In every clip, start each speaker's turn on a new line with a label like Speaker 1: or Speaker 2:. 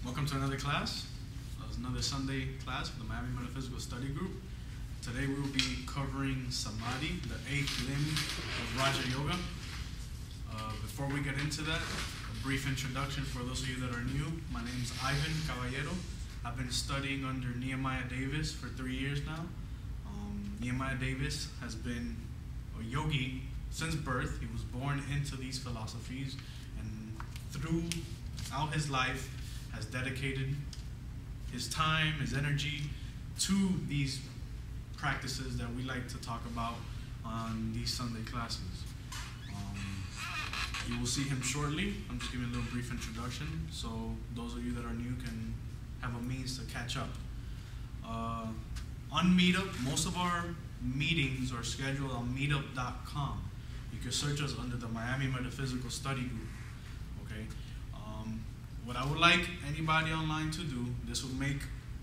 Speaker 1: Welcome to another class. It's another Sunday class for the Miami Metaphysical Study Group. Today we will be covering Samadhi, the 8th limb of Raja Yoga. Before we get into that, a brief introduction for those of you that are new. My name is Ivan Caballero. I've been studying under Nehemiah Davis for 3 years now. Nehemiah Davis has been a yogi since birth. He was born into these philosophies, and throughout his life has dedicated his time, his energy to these practices that we like to talk about on these Sunday classes. You will see him shortly. I'm just giving a little brief introduction so those of you that are new can have a means to catch up. On Meetup, most of our meetings are scheduled on meetup.com. You can search us under the Miami Metaphysical Study Group. Okay. What I would like anybody online to do, this will make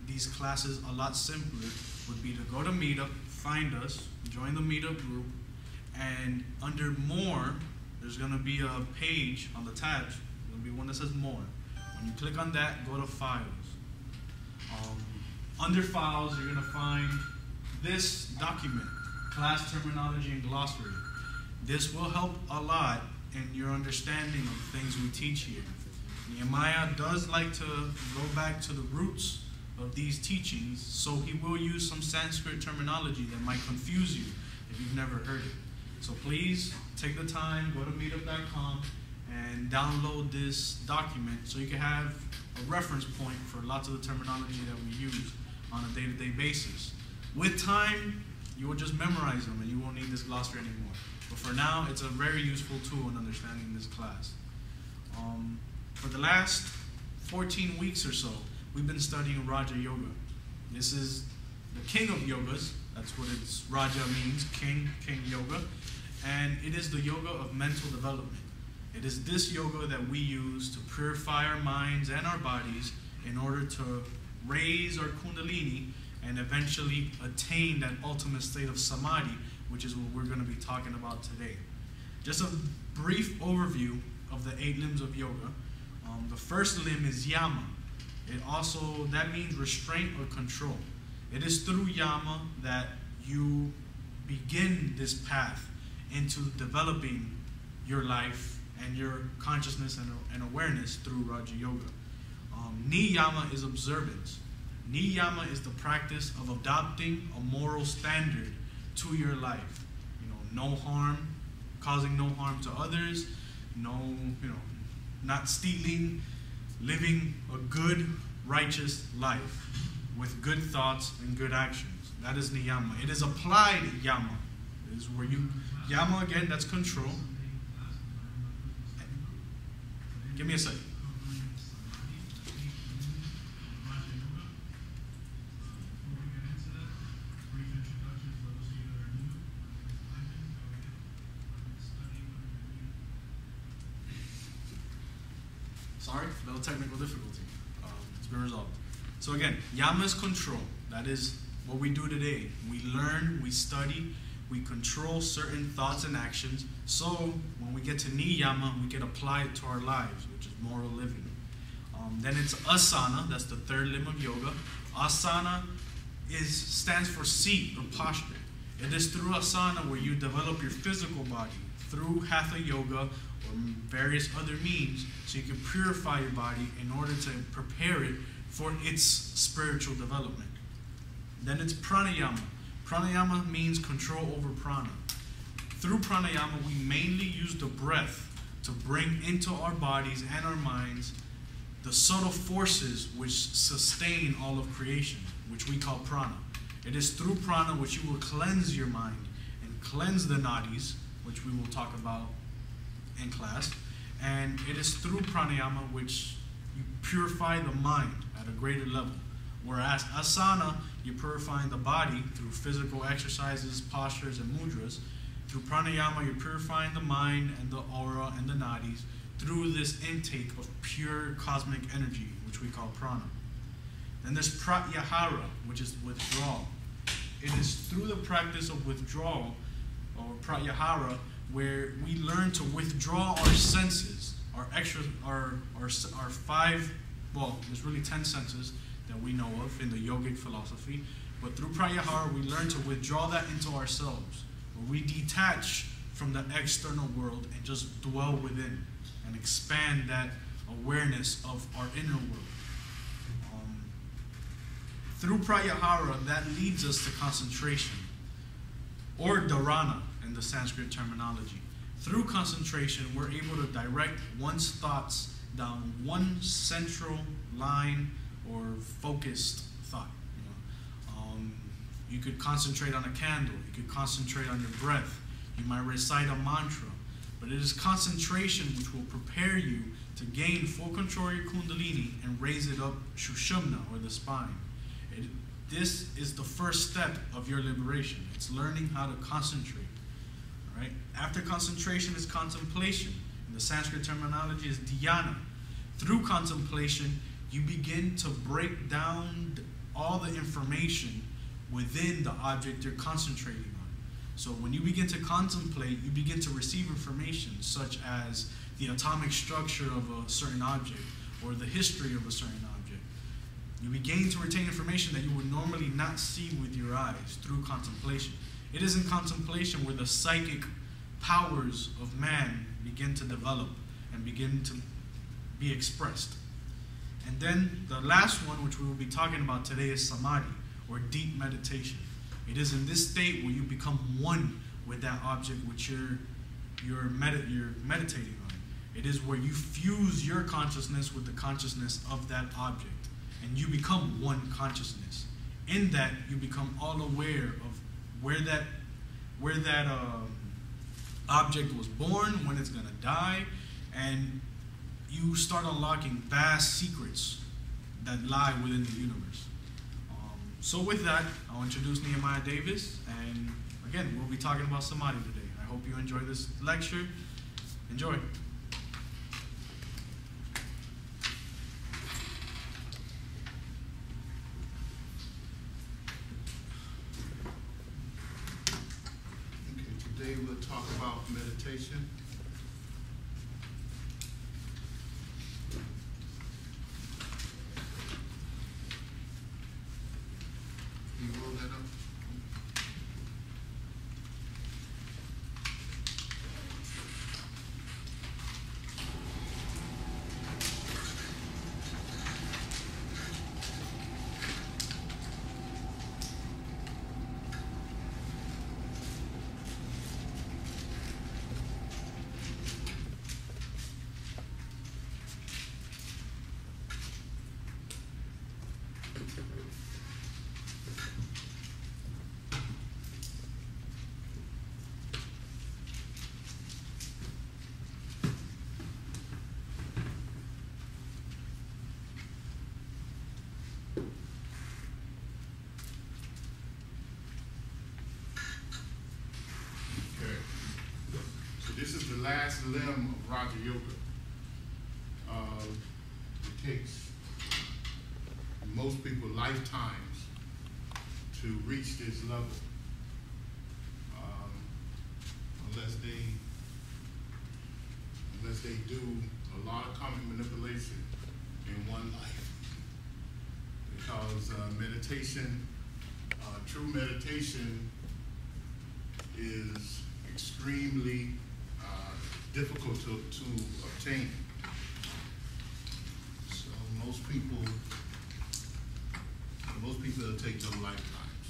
Speaker 1: these classes a lot simpler, would be to go to Meetup, find us, join the Meetup group, and under More, there's going to be a page on the tabs. There'll be one that says More. When you click on that, go to Files. Under Files, you're going to find this document, Class Terminology and Glossary. This will help a lot in your understanding of things we teach here. Nehemiah does like to go back to the roots of these teachings, so he will use some Sanskrit terminology that might confuse you if you've never heard it. So please take the time, go to meetup.com and download this document so you can have a reference point for lots of the terminology that we use on a day-to-day basis. With time, you will just memorize them and you won't need this glossary anymore. But for now, it's a very useful tool in understanding this class. For the last 14 weeks or so, we've been studying Raja Yoga. This is the king of yogas. That's what its Raja means, king yoga. And it is the yoga of mental development. It is this yoga that we use to purify our minds and our bodies in order to raise our kundalini and eventually attain that ultimate state of samadhi, which is what we're going to be talking about today. Just a brief overview of the 8 limbs of yoga. The first limb is yama. That means restraint or control. It is through yama that you begin this path into developing your life and your consciousness and awareness through Raja Yoga. Niyama is observance. Niyama is the practice of adopting a moral standard to your life. No harm, causing no harm to others, not stealing, living a good, righteous life with good thoughts and good actions. That is niyama. It is applied yama. It is where yama again, that's control. Give me a second. Sorry, a little technical difficulty. It's been resolved. So again, yama is control. That is what we do today. We learn, we study, we control certain thoughts and actions. So when we get to niyama, we can apply it to our lives, which is moral living. Then it's asana. That's the 3rd limb of yoga. Asana stands for seat or posture. It is through asana where you develop your physical body through hatha yoga or various other means, so you can purify your body in order to prepare it for its spiritual development. Then it's pranayama. Pranayama means control over prana. Through pranayama, we mainly use the breath to bring into our bodies and our minds the subtle forces which sustain all of creation, which we call prana. It is through prana which you will cleanse your mind and cleanse the nadis, which we will talk about in class. And it is through pranayama which you purify the mind at a greater level. Whereas asana, you're purifying the body through physical exercises, postures, and mudras. Through pranayama, you're purifying the mind and the aura and the nadis through this intake of pure cosmic energy, which we call prana. Then there's pratyahara, which is withdrawal. It is through the practice of withdrawal, or pratyahara, where we learn to withdraw our senses, our 5 well, there's really 10 senses that we know of in the yogic philosophy. But through pratyahara, we learn to withdraw that into ourselves, where we detach from the external world and just dwell within and expand that awareness of our inner world. Through pratyahara, that leads us to concentration, or dharana in the Sanskrit terminology. Through concentration, we're able to direct one's thoughts down one central line or focused thought. You could concentrate on a candle. You could concentrate on your breath. You might recite a mantra. But it is concentration which will prepare you to gain full control of your kundalini and raise it up shushumna, or the spine. This is the first step of your liberation. It's learning how to concentrate. All right? After concentration is contemplation. In the Sanskrit terminology is dhyana. Through contemplation, you begin to break down all the information within the object you're concentrating on. So when you begin to contemplate, you begin to receive information such as the atomic structure of a certain object or the history of a certain object. You begin to retain information that you would normally not see with your eyes through contemplation. It is in contemplation where the psychic powers of man begin to develop and begin to be expressed. And then the last one, which we will be talking about today, is samadhi, or deep meditation. It is in this state where you become one with that object which you're meditating on. It is where you fuse your consciousness with the consciousness of that object, and you become one consciousness. In that, you become all aware of where that object was born, when it's going to die, and you start unlocking vast secrets that lie within the universe. So with that, I'll introduce Nehemiah Davis, and again, we'll be talking about samadhi today. I hope you enjoy this lecture. Enjoy.
Speaker 2: Today we'll talk about meditation. Can you roll that up? This is the last limb of Raja Yoga. It takes most people lifetimes to reach this level, unless they do a lot of karmic manipulation in one life. Because meditation, true meditation, is extremely difficult to obtain. So most people it'll take them lifetimes.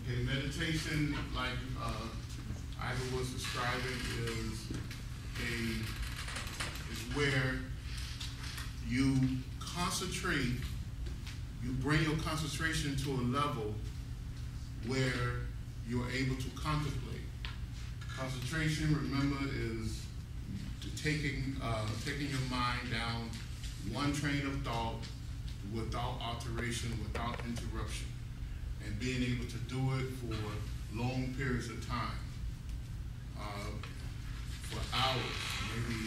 Speaker 2: Okay, meditation, like Ivor was describing, is where you concentrate, you bring your concentration to a level where you're able to contemplate. Concentration, remember, is taking your mind down one train of thought without alteration, without interruption, and being able to do it for long periods of time, for hours, maybe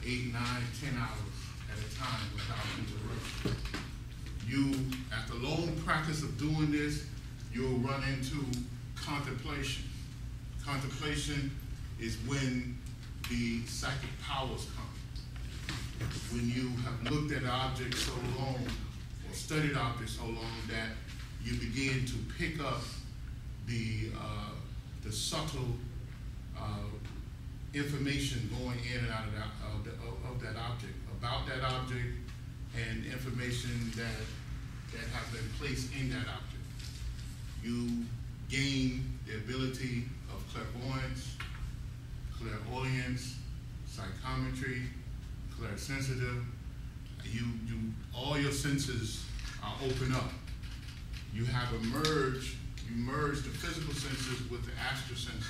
Speaker 2: 8, 9, 10 hours at a time without interruption. After long practice of doing this, you'll run into contemplation. Contemplation is when the psychic powers come. when you have looked at an object so long, or studied objects so long, that you begin to pick up the subtle information going in and out of that object, about that object, and information that has been placed in that object. You gain the ability of clairvoyance, clairaudience, psychometry, clairsensitive. All your senses are open up. You merge the physical senses with the astral senses,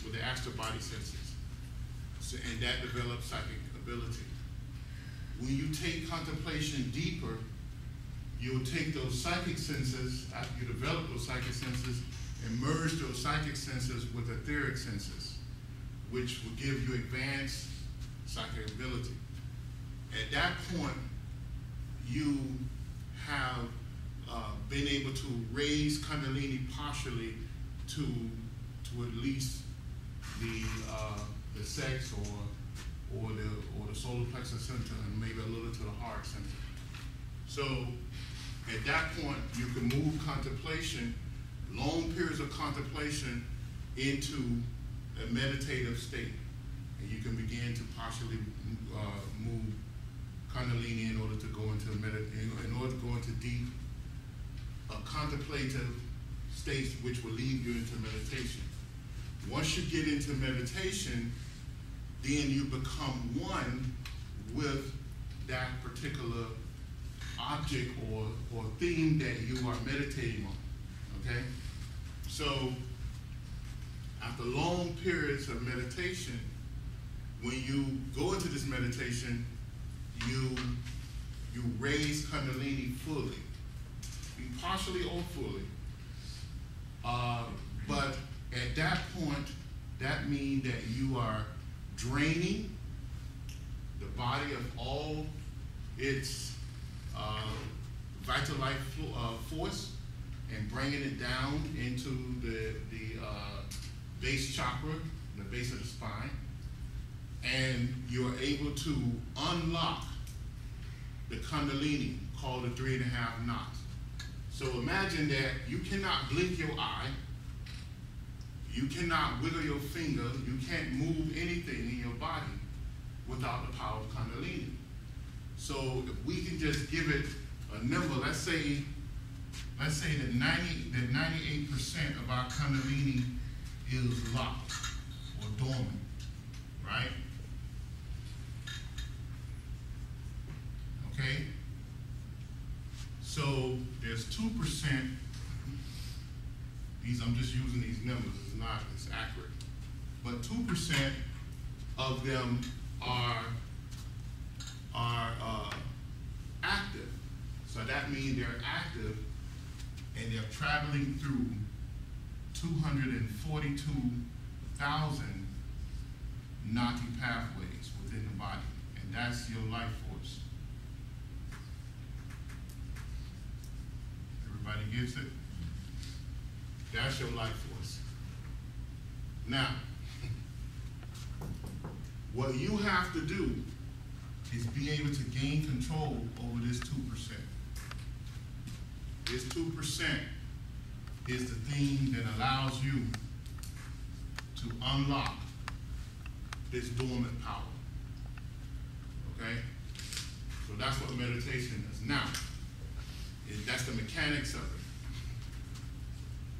Speaker 2: with the astral body senses. So, and that develops psychic ability. When you take contemplation deeper, you'll take those psychic senses, after you develop those psychic senses, and merge those psychic senses with etheric senses, which will give you advanced psychic ability. At that point, you have been able to raise Kundalini partially to at least the sex or the solar plexus center, and maybe a little to the heart center. So at that point, you can move contemplation, long periods of contemplation, into a meditative state, and you can begin to partially move Kundalini in order to go into deep contemplative states, which will lead you into meditation. Once you get into meditation, then you become one with that particular object or theme that you are meditating on, okay? So after long periods of meditation, when you go into this meditation, you raise Kundalini fully, partially or fully. But at that point, that means that you are draining the body of all its vital life force and bringing it down into the base chakra, the base of the spine, and you're able to unlock the Kundalini, called the 3.5 knots. So imagine that you cannot blink your eye, you cannot wiggle your finger, you can't move anything in your body without the power of Kundalini. So if we can just give it a number, let's say that 98% of our Kundalini is locked or dormant, right? Okay? So there's 2%, I'm just using these numbers, it's accurate, but 2% of them are active. So that means they're active and they're traveling through 242,000 Nati pathways within the body, and that's your life force. Everybody gets it? That's your life force. Now, what you have to do is be able to gain control over this 2%. This 2% is the thing that allows you to unlock this dormant power. Okay? So that's what meditation is. Now, that's the mechanics of it.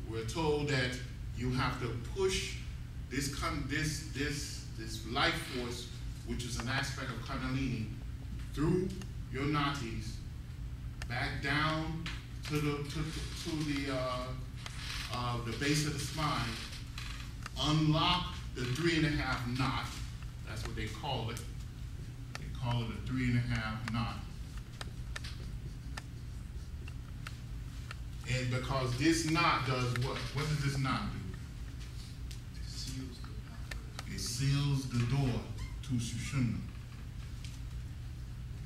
Speaker 2: We're told that you have to push this life force, which is an aspect of Kundalini, through your natis, back down to the base of the spine, unlock the 3.5 knot. That's what they call it. They call it a 3.5 knot. And because this knot does what? What does this knot do? It seals the door to Sushumna.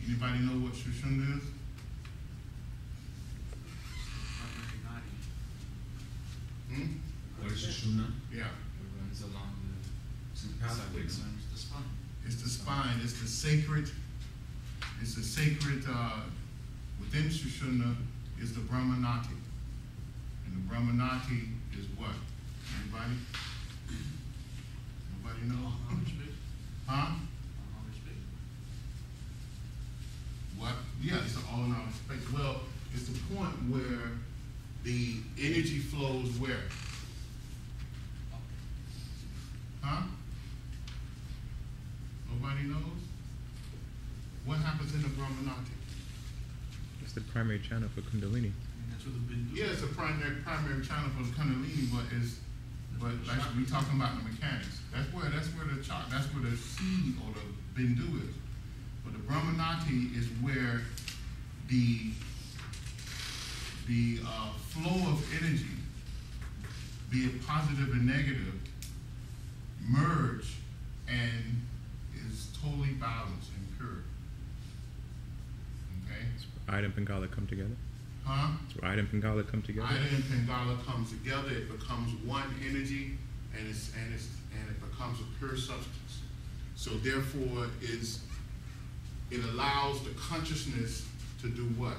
Speaker 2: Anybody know what Sushumna is?
Speaker 3: What is Sushumna?
Speaker 2: Yeah.
Speaker 3: It runs along the pathways.
Speaker 1: The spine.
Speaker 2: It's the spine. It's the sacred It's a sacred, within Sushumna is the Brahmanati. And the Brahmanati is what? Anybody? Nobody knows? Huh? What? Yeah, it's an all-knowledge space. Well, it's the point where the energy flows where? Huh? Nobody knows? What happens in the Brahmanati?
Speaker 3: It's the primary channel for Kundalini.
Speaker 1: That's what the Bindu.
Speaker 2: Yeah, it's a primary channel for the Kundalini, but like we talking about the mechanics. That's where the seed or the Bindu is. But the Brahmanati is where the flow of energy, be it positive and negative, merge and is totally balanced and pure. Okay?
Speaker 3: It's where Ida and Pingala come together.
Speaker 2: Huh?
Speaker 3: It's where Ida and Pingala come together.
Speaker 2: Ida and Pingala comes together, it becomes one energy, and it becomes a pure substance. So therefore it allows the consciousness to do what?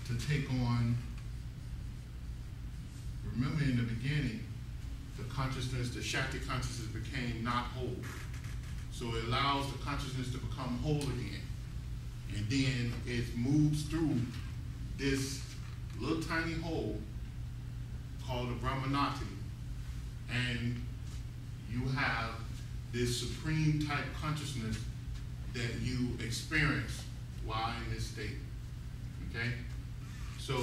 Speaker 2: To take on, remember in the beginning, the consciousness, the Shakti consciousness became not whole. So it allows the consciousness to become whole again. And then it moves through this little tiny hole called the Brahmanati, and you have this supreme type consciousness that you experience while in this state. Okay? So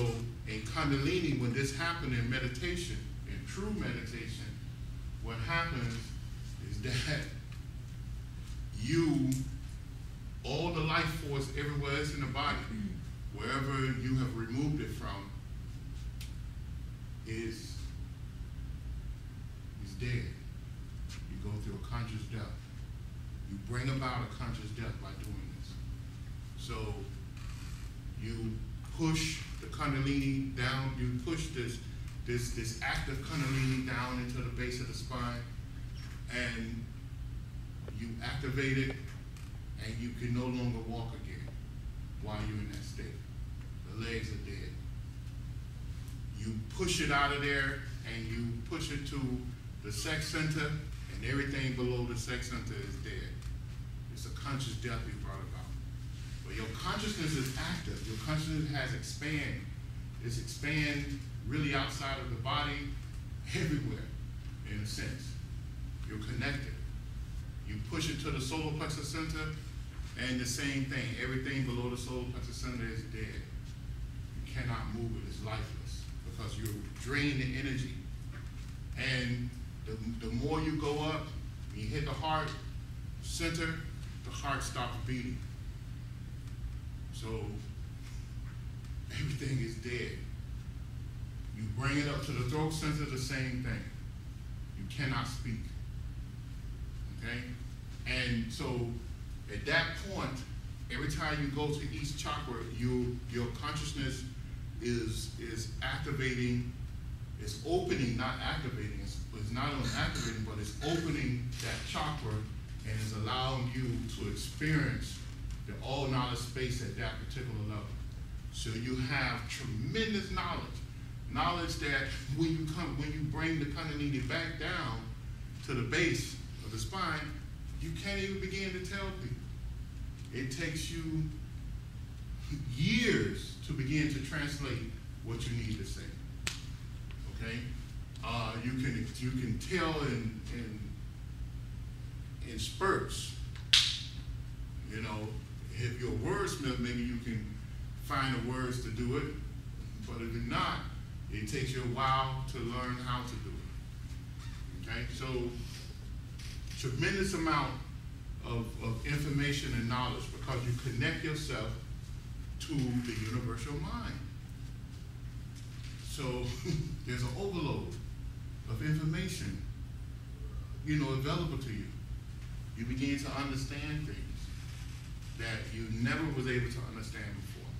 Speaker 2: in Kundalini, when this happened in meditation, in true meditation, what happens is that all the life force everywhere else in the body, wherever you have removed it from, is dead. You go through a conscious death. You bring about a conscious death by doing this. So you push the Kundalini down, you push this active Kundalini down into the base of the spine, and you activate it, and you can no longer walk again while you're in that state. The legs are dead. You push it out of there, and you push it to the sex center, and everything below the sex center is dead. It's a conscious death you brought about. But your consciousness is active. Your consciousness has expanded. It's expand really outside of the body, everywhere, in a sense. You're connected. You push it to the solar plexus center, and the same thing. Everything below the solar plexus center is dead. You cannot move it. It's lifeless because you're draining the energy. And the more you go up, when you hit the heart center, the heart stops beating. So everything is dead. You bring it up to the throat center, the same thing. You cannot speak. Okay? And so at that point, every time you go to each chakra, your consciousness is activating, it's opening, not activating. It's not only activating, but it's opening that chakra and is allowing you to experience the all-knowledge space at that particular level. So you have tremendous knowledge that when you bring the Kundalini back down to the base of the spine, you can't even begin to tell people. It takes you years to begin to translate what you need to say. Okay, you can tell in spurts. You know, if you're a wordsmith, maybe you can find the words to do it. But if you're not, it takes you a while to learn how to do it. Okay, so tremendous amount of information and knowledge because you connect yourself to the universal mind. So there's an overload of information, available to you. You begin to understand things that you never was able to understand before.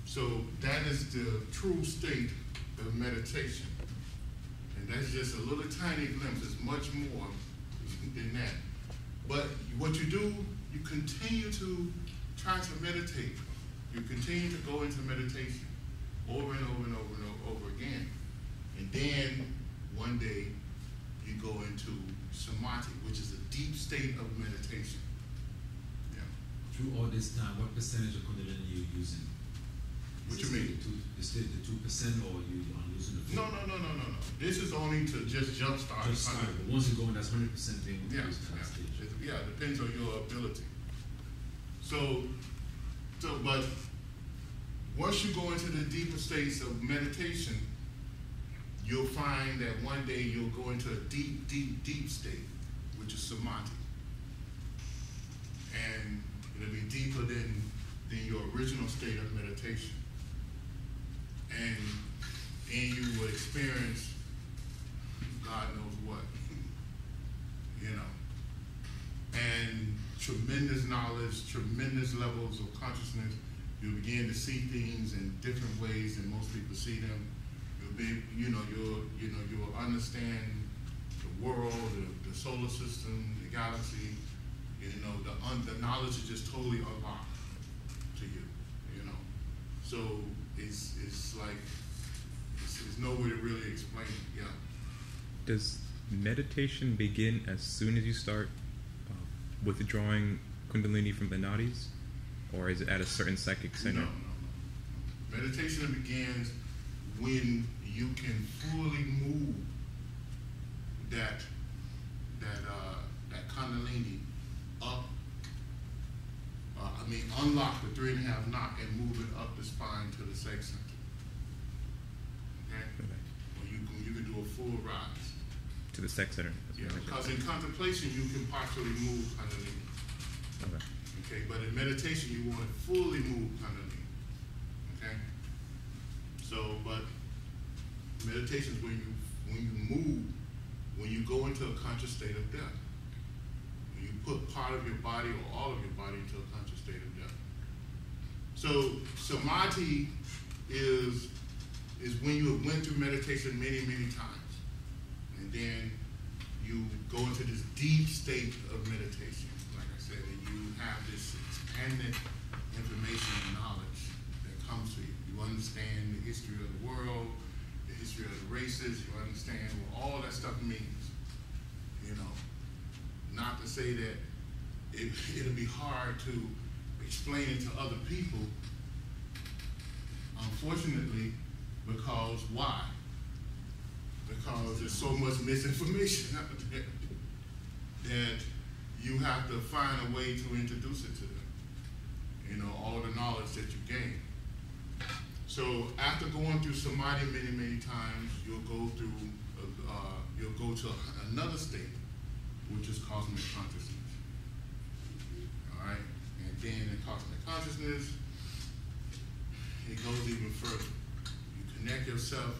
Speaker 2: So that is the true state of meditation. And that's just a little tiny glimpse. It's much more than that. But what you do, you continue to try to meditate. You continue to go into meditation over and over and over and over again. And then one day you go into samadhi, which is a deep state of meditation. Yeah.
Speaker 4: Through all this time, what percentage of Kundalini are you using?
Speaker 2: What you mean?
Speaker 4: Is it the 2% or you are losing the 4%?
Speaker 2: No. This is only to just jumpstart.
Speaker 4: Just start. But once you go in, that's 100% thing.
Speaker 2: Yeah, it depends on your ability. But once you go into the deeper states of meditation, you'll find that one day you'll go into a deep, deep, deep state, which is samadhi. And it'll be deeper than your original state of meditation. And you will experience God knows what, you know. And tremendous knowledge, tremendous levels of consciousness. You'll begin to see things in different ways than most people see them. You'll understand the world, the solar system, the galaxy. The knowledge is just totally unlocked to you. So it's like there's no way to really explain it. Yeah.
Speaker 3: Does meditation begin as soon as you start withdrawing Kundalini from the nadis, or is it at a certain psychic center?
Speaker 2: No. Meditation begins when you can fully move that Kundalini up. Unlock the 3.5 knot and move it up the spine to the sex center. Okay? Or you can do a full rise.
Speaker 3: To the sex center.
Speaker 2: Yeah, because in contemplation you can partially move Kundalini. Okay, but in meditation you want to fully move Kundalini. Okay? But meditation is when you go into a conscious state of death. When you put part of your body or all of your body into a conscious state of death. So samadhi is when you have went through meditation many, many times. And then you go into this deep state of meditation, like I said, and you have this expanded information and knowledge that comes to you. You understand the history of the world, the history of the races, you understand what all that stuff means. Not to say that it'll be hard to explain it to other people, unfortunately, because why? Because there's so much misinformation out there that you have to find a way to introduce it to them. All the knowledge that you gain. So after going through samadhi many, many times, you'll go to another state, which is cosmic consciousness. All right, and then in cosmic consciousness, it goes even further. You connect yourself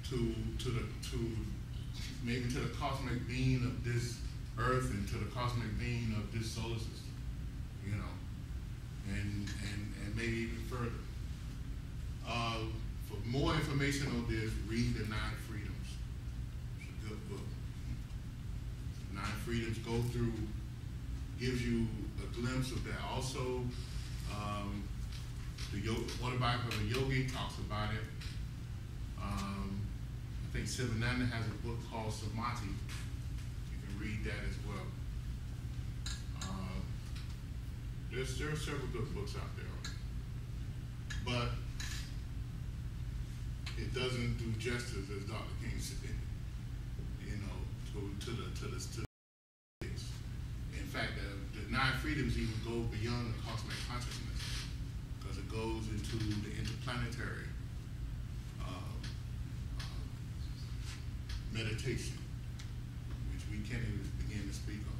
Speaker 2: to the cosmic being of this earth and to the cosmic being of this solar system. And maybe even further. For more information on this, read The 9 Freedoms. It's a good book. 9 Freedoms gives you a glimpse of that. Also, the autobiography of a yogi talks about it. I think Sivananda has a book called Samadhi. You can read that as well. There are several good books out there on it. But it doesn't do justice, as Dr. King said, to the in fact, the 9 Freedoms even go beyond the cosmic consciousness, because it goes into the interplanetary meditation, which we can't even begin to speak on.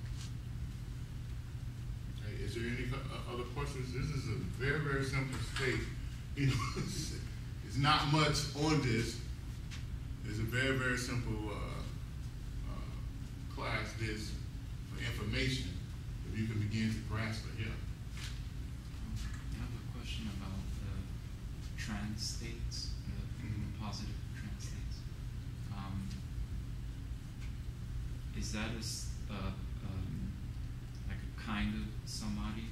Speaker 2: Okay, is there any other questions? This is a very, very simple state. It's not much on this. It's a very, very simple class. This for information, if you can begin to grasp it. Yeah.
Speaker 5: I have a question about trance states, positive trance states. Is that like a kind of samadhi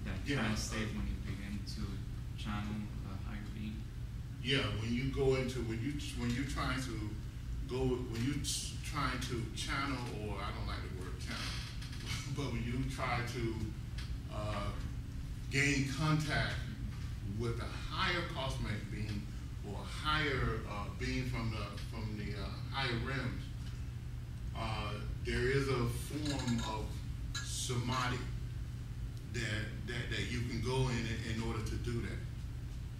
Speaker 5: that trance state when you begin to channel a higher being?
Speaker 2: Yeah, when you go into when you're trying to channel, or I don't like the word channel, but when you try to gain contact with a higher cosmic being or a higher being from the higher realms, there is a form of samadhi that you can go in order to do that,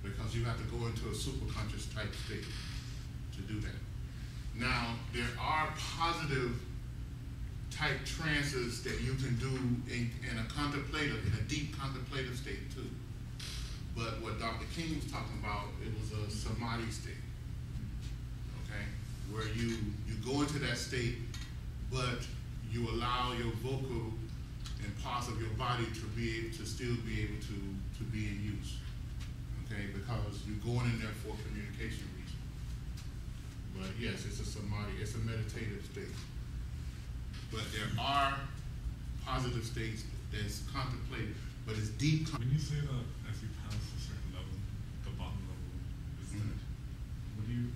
Speaker 2: because you have to go into a superconscious type state to do that. Now, there are positive type trances that you can do in a deep contemplative state too. But what Dr. King was talking about, it was a samadhi state, okay? Where you go into that state, but you allow your vocal and parts of your body to still be able to be in use, okay? Because you're going in there for communication reasons. But yes, it's a samadhi, it's a meditative state. But there are positive states that's contemplated, but it's deep.
Speaker 6: When you say that as you pass a certain level, the bottom level is dead, what do you,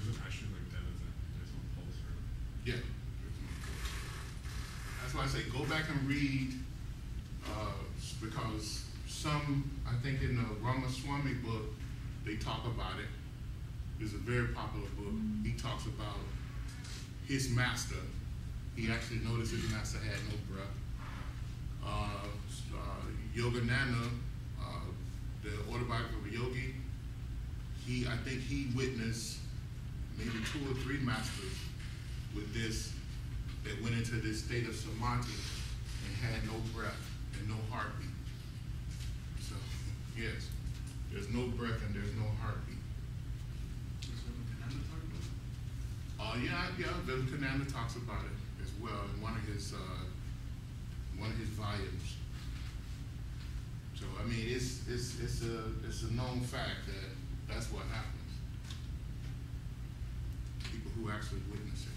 Speaker 6: is it actually like dead? Is it, there's no pulse or?
Speaker 2: Yeah. That's why I say go back and read, because I think in the Ramaswamy book, they talk about it. It's a very popular book. He talks about his master. He actually noticed his master had no breath. Yogananda, the autobiography of a yogi, I think he witnessed maybe 2 or 3 masters with this, that went into this state of samadhi and had no breath and no heartbeat. So, yes, there's no breath and there's no heartbeat. Yeah, Vivekananda talks about it as well in one of his volumes. So I mean, it's a known fact that that's what happens. People who actually witness it.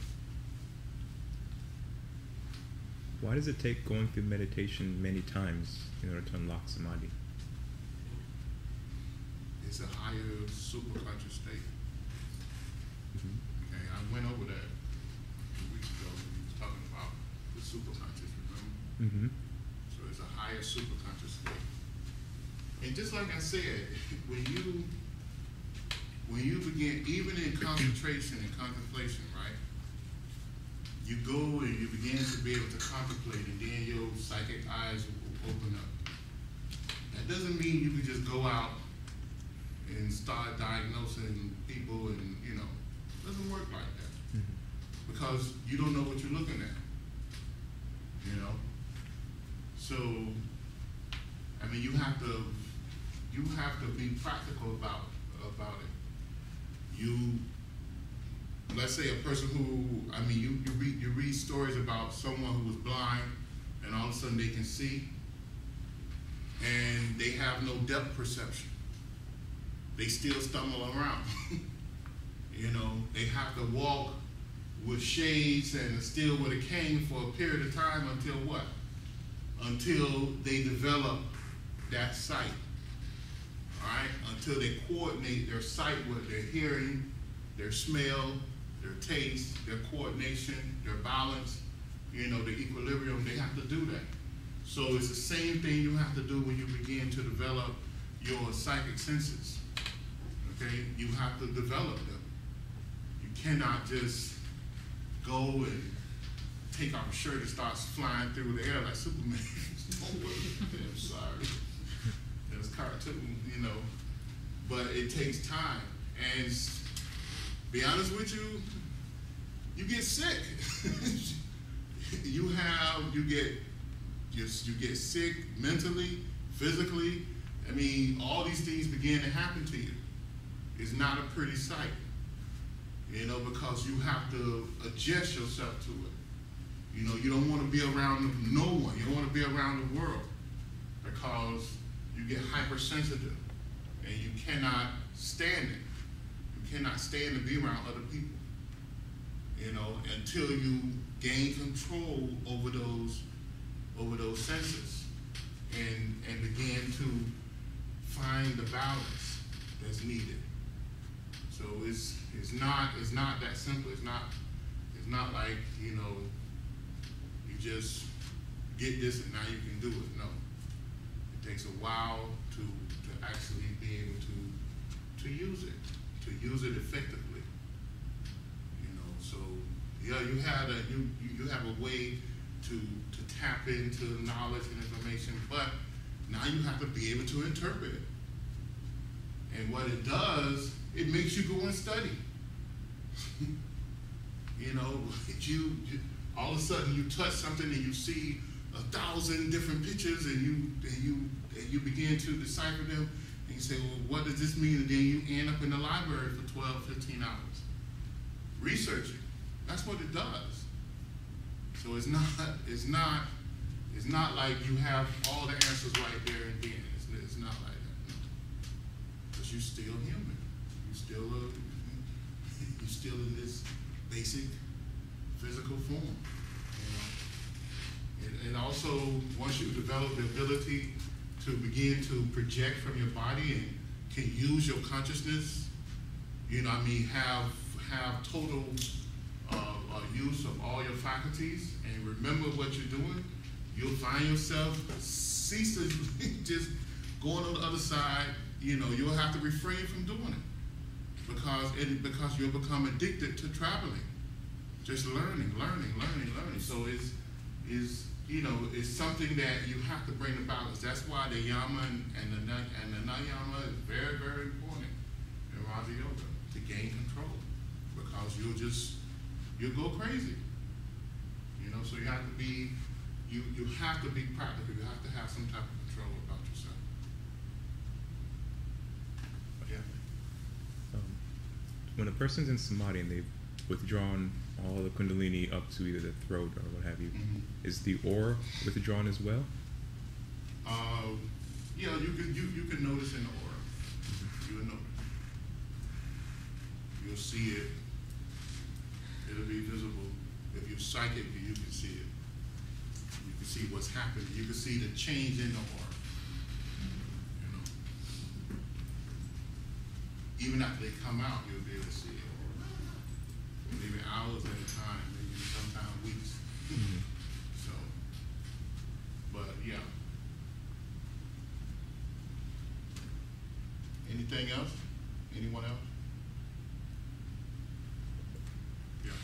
Speaker 3: Why does it take going through meditation many times in order to unlock samadhi?
Speaker 2: It's a higher superconscious state. Okay, I went over that a few weeks ago when we was talking about the superconscious, remember? So it's a higher superconscious state. And just like I said, when you begin, even in concentration and contemplation, right? You go and you begin to be able to contemplate, and then your psychic eyes will open up. That doesn't mean you can just go out and start diagnosing people, and it doesn't work like that. Because you don't know what you're looking at. So I mean, you have to be practical about it. Let's say a person who, I mean, you read stories about someone who was blind and all of a sudden they can see, and they have no depth perception. They still stumble around. They have to walk with shades and still with a cane for a period of time until what? Until they develop that sight. All right? Until they coordinate their sight with their hearing, their smell, their taste, their coordination, their balance, the equilibrium. They have to do that. So it's the same thing you have to do when you begin to develop your psychic senses. Okay? You have to develop them. You cannot just go and take off a shirt and start flying through the air like Superman. I'm sorry. It's cartoon, but it takes time. And be honest with you, you get sick. you get sick mentally, physically. I mean, all these things begin to happen to you. It's not a pretty sight, because you have to adjust yourself to it. You don't want to be around no one. You don't want to be around the world, because you get hypersensitive and you cannot stand it. You cannot stand to be around other people, until you gain control over those senses and begin find the balance that's needed. So it's not that simple. It's not like, you know, you just get this and now you can do it. No. It takes a while to actually be able to use it effectively. You know, so yeah, you have a way to tap into knowledge and information, but now you have to be able to interpret it. And what it does, it makes you go and study. You know, you all of a sudden you touch something and you see 1,000 different pictures and you begin to decipher them and you say, well, what does this mean? And then you end up in the library for 12, 15 hours researching. That's what it does. So it's not like you have all the answers right there and then. It's not like that. No. Because you're still human. You're still in this basic physical form. You know? And also, once you develop the ability to begin to project from your body and can use your consciousness, you know what I mean, have total use of all your faculties and remember what you're doing, you'll find yourself ceaselessly just going on the other side. You know, you'll have to refrain from doing it because you'll become addicted to traveling, just learning. So it's something that you have to bring the balance. That's why the yama and the nayama is very, very important in Raja Yoga to gain control, because you'll go crazy. You know, so you have to be practical. You have to have some type of control about yourself. Yeah.
Speaker 3: When a person's in samadhi and they've withdrawn all the kundalini up to either the throat or what have you, is the aura withdrawn as well?
Speaker 2: Yeah, you can notice in the aura. You will notice. You'll see it. It'll be visible. If you're psychic, you can see it. You can see what's happening. You can see the change in the aura. You know. Even after they come out, you'll be able to see it. Maybe hours at a time, maybe sometimes weeks. So, but yeah. Anything else? Anyone else? Yeah.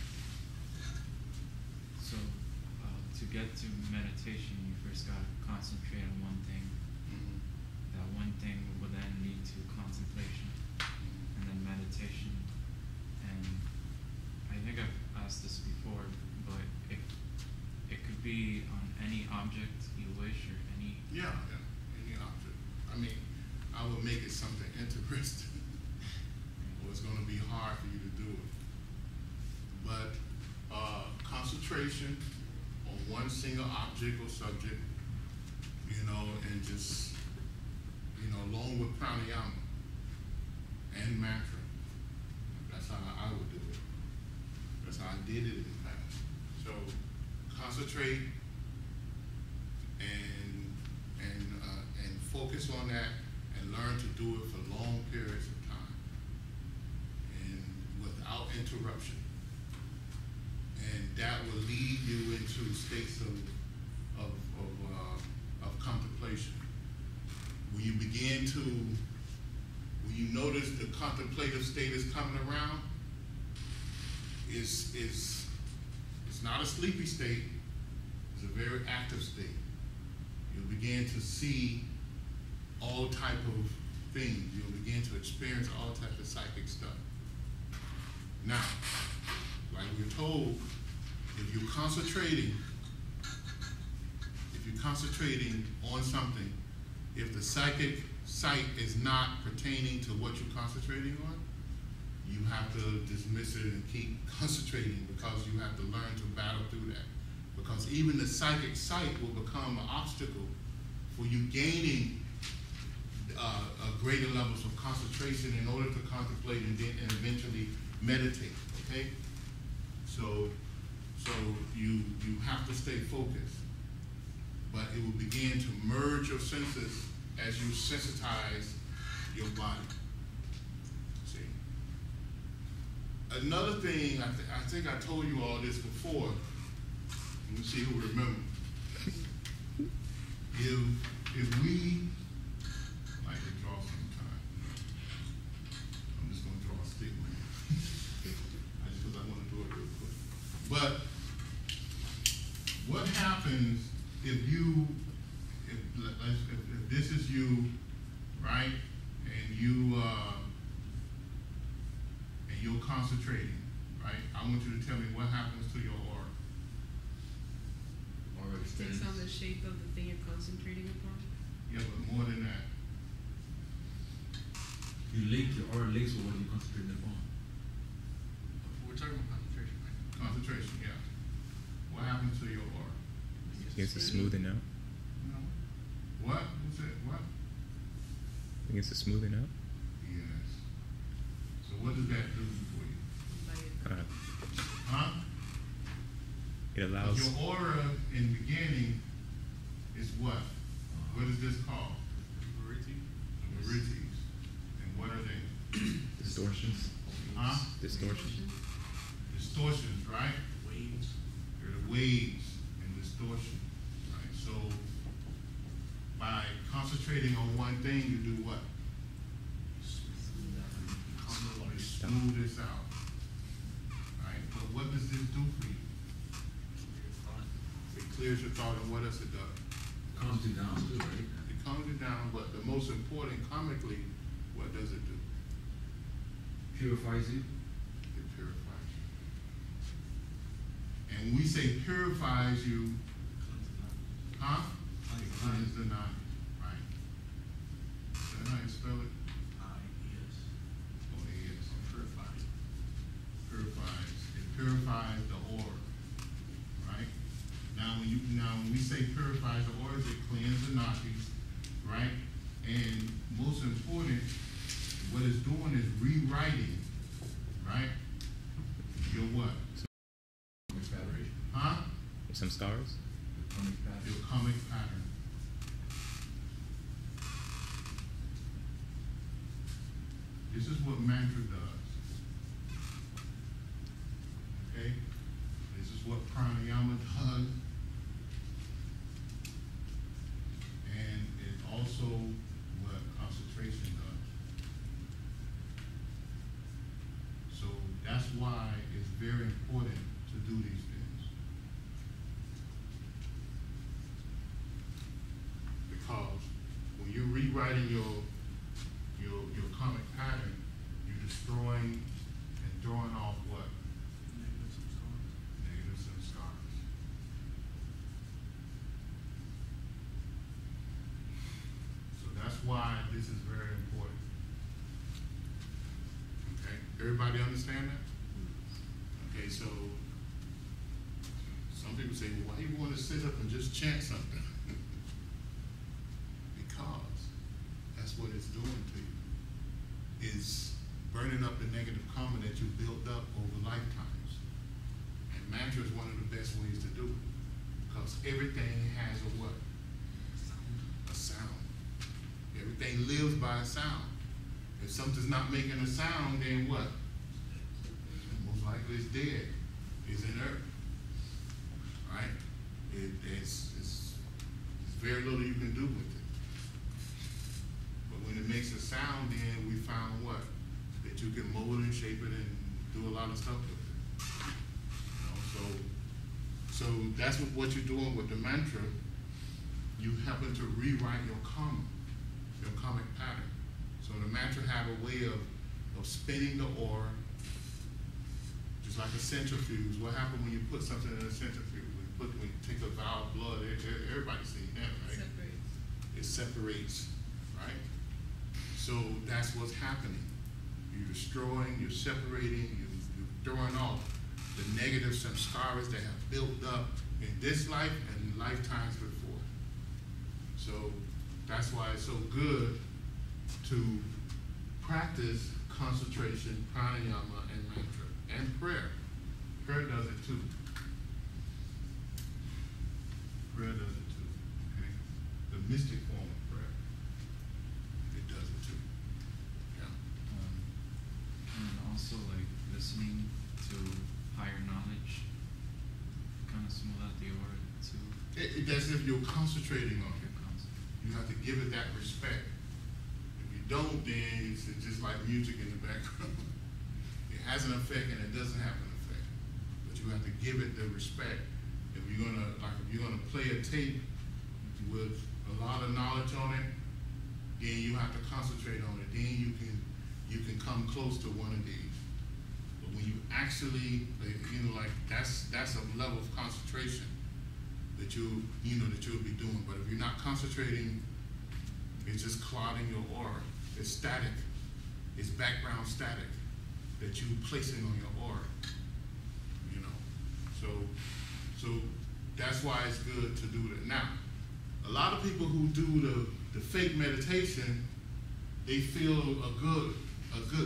Speaker 5: So, to get to meditation, you first got to concentrate on one thing. That one thing will then lead to contemplation, and then meditation. And I think I've asked this before, but it could be on any object you wish, or any...
Speaker 2: Yeah, any object. I mean, I would make it something interesting, or it's going to be hard for you to do it. But concentration on one single object or subject, you know, and just, you know, along with pranayama and mantra. That's how I would do it. That's how I did it in the past. So concentrate and focus on that and learn to do it for long periods of time and without interruption. And that will lead you into states of contemplation. When you notice the contemplative state is coming around, it's not a sleepy state, it's a very active state. You'll begin to see all type of things. You'll begin to experience all types of psychic stuff. Now, like we're told, if you're concentrating on something, if the psychic sight is not pertaining to what you're concentrating on, you have to dismiss it and keep concentrating, because you have to learn to battle through that. Because even the psychic sight will become an obstacle for you gaining greater levels of concentration in order to contemplate and eventually meditate. Okay, so you have to stay focused, but it will begin to merge your senses as you sensitize your body. See? Another thing, I think I told you all this before. Let me see who remembers. If we like to draw sometime, I'm just going to draw a stick man. Just because I want to do it real quick. But what happens if this is you, right, and you're concentrating, right? I want you to tell me what happens to your aura.
Speaker 7: It takes on the shape of the thing you're concentrating upon.
Speaker 2: Yeah, but more than that.
Speaker 4: You link your aura links with what you're concentrating upon.
Speaker 1: We're talking about concentration, right?
Speaker 2: Concentration, yeah. What happens to your aura?
Speaker 3: Begins to smoothen out.
Speaker 2: No. What? Who said what?
Speaker 3: Begins to smoothen out.
Speaker 2: Yes. So what does that do for you? Huh?
Speaker 3: It allows.
Speaker 2: Your aura in the beginning is what? What is this called? Maharishi. And what are they?
Speaker 3: Distortions.
Speaker 2: Huh?
Speaker 3: Distortion.
Speaker 2: Distortions, right?
Speaker 1: Waves.
Speaker 2: They're the waves and distortion. Right? So by concentrating on one thing, you do what? You smooth this out. Right? But what does this do for you? It clears your thought, and what else it does?
Speaker 4: Calms you down too, right?
Speaker 2: It calms you down, but the most important, comically, what does it do?
Speaker 4: Purifies you.
Speaker 2: It purifies you. And we say purifies you, huh? It cleanses the knowledge, right? Is that how you spell it?
Speaker 1: Yes.
Speaker 2: Oh, it is.
Speaker 1: Purified.
Speaker 2: Purifies. It purifies the aura, right? Now when we say purifies the aura, it cleanses the knowledge, right? And most important, what it's doing is rewriting, right? Your what? Huh?
Speaker 3: Some scars.
Speaker 2: Your karmic pattern. This is what mantra does. Okay? This is what pranayama does. And it's also what concentration does. So that's why it's very important to do these things. Because when you're rewriting your karmic pattern, you're destroying and throwing off what? Negatives and scars. So that's why this is very important. Okay, everybody understand that? Okay, so some people say, well, why do you want to sit up and just chant something? Because that's what it's doing to you. It's burning up the negative karma that you built up over lifetimes. And mantra is one of the best ways to do it. Because everything has a what? A sound. Everything lives by a sound. If something's not making a sound, then what? Most likely it's dead. It's inert. Right? It's very little you can do with it. But when it makes a sound, then we found what? That you can mold and shape it and do a lot of stuff with it. You know, so that's what you're doing with the mantra. You happen to rewrite your karma, your karmic pattern. So the mantra have a way of spinning the aura, just like a centrifuge. What happens when you put something in a centrifuge? When you take a vial of blood, everybody's seen that, right? It separates, right? So that's what's happening. You're destroying, you're separating, you're throwing off the negatives and scars that have built up in this life and lifetimes before. So that's why it's so good to practice concentration, pranayama, and mantra, and prayer. Prayer does it too. Prayer does it too. Okay? The mystic form of prayer, it does it too. That's if you're concentrating on it. You have to give it that respect. If you don't, then it's just like music in the background. It has an effect and it doesn't have an effect. But you have to give it the respect. If you're gonna play a tape with a lot of knowledge on it, then you have to concentrate on it. Then you can come close to one of these. But when you actually, like that's a level of concentration that you'll be doing. But if you're not concentrating, it's just clouding your aura. It's static. It's background static that you're placing on your aura. So that's why it's good to do that. Now, a lot of people who do the fake meditation, they feel a good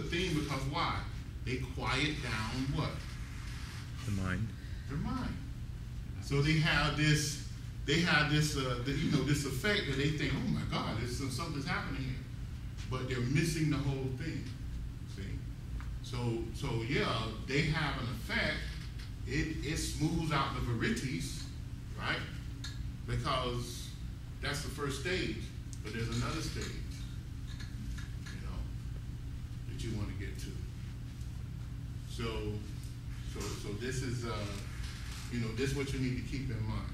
Speaker 2: thing because why? They quiet down what?
Speaker 3: The mind.
Speaker 2: Their mind. So they have this this effect that they think, oh my God, something's happening here, but they're missing the whole thing. See, so yeah, they have an effect. It smooths out the varieties, right? Because that's the first stage, but there's another stage, that you want to get to. So this is this is what you need to keep in mind.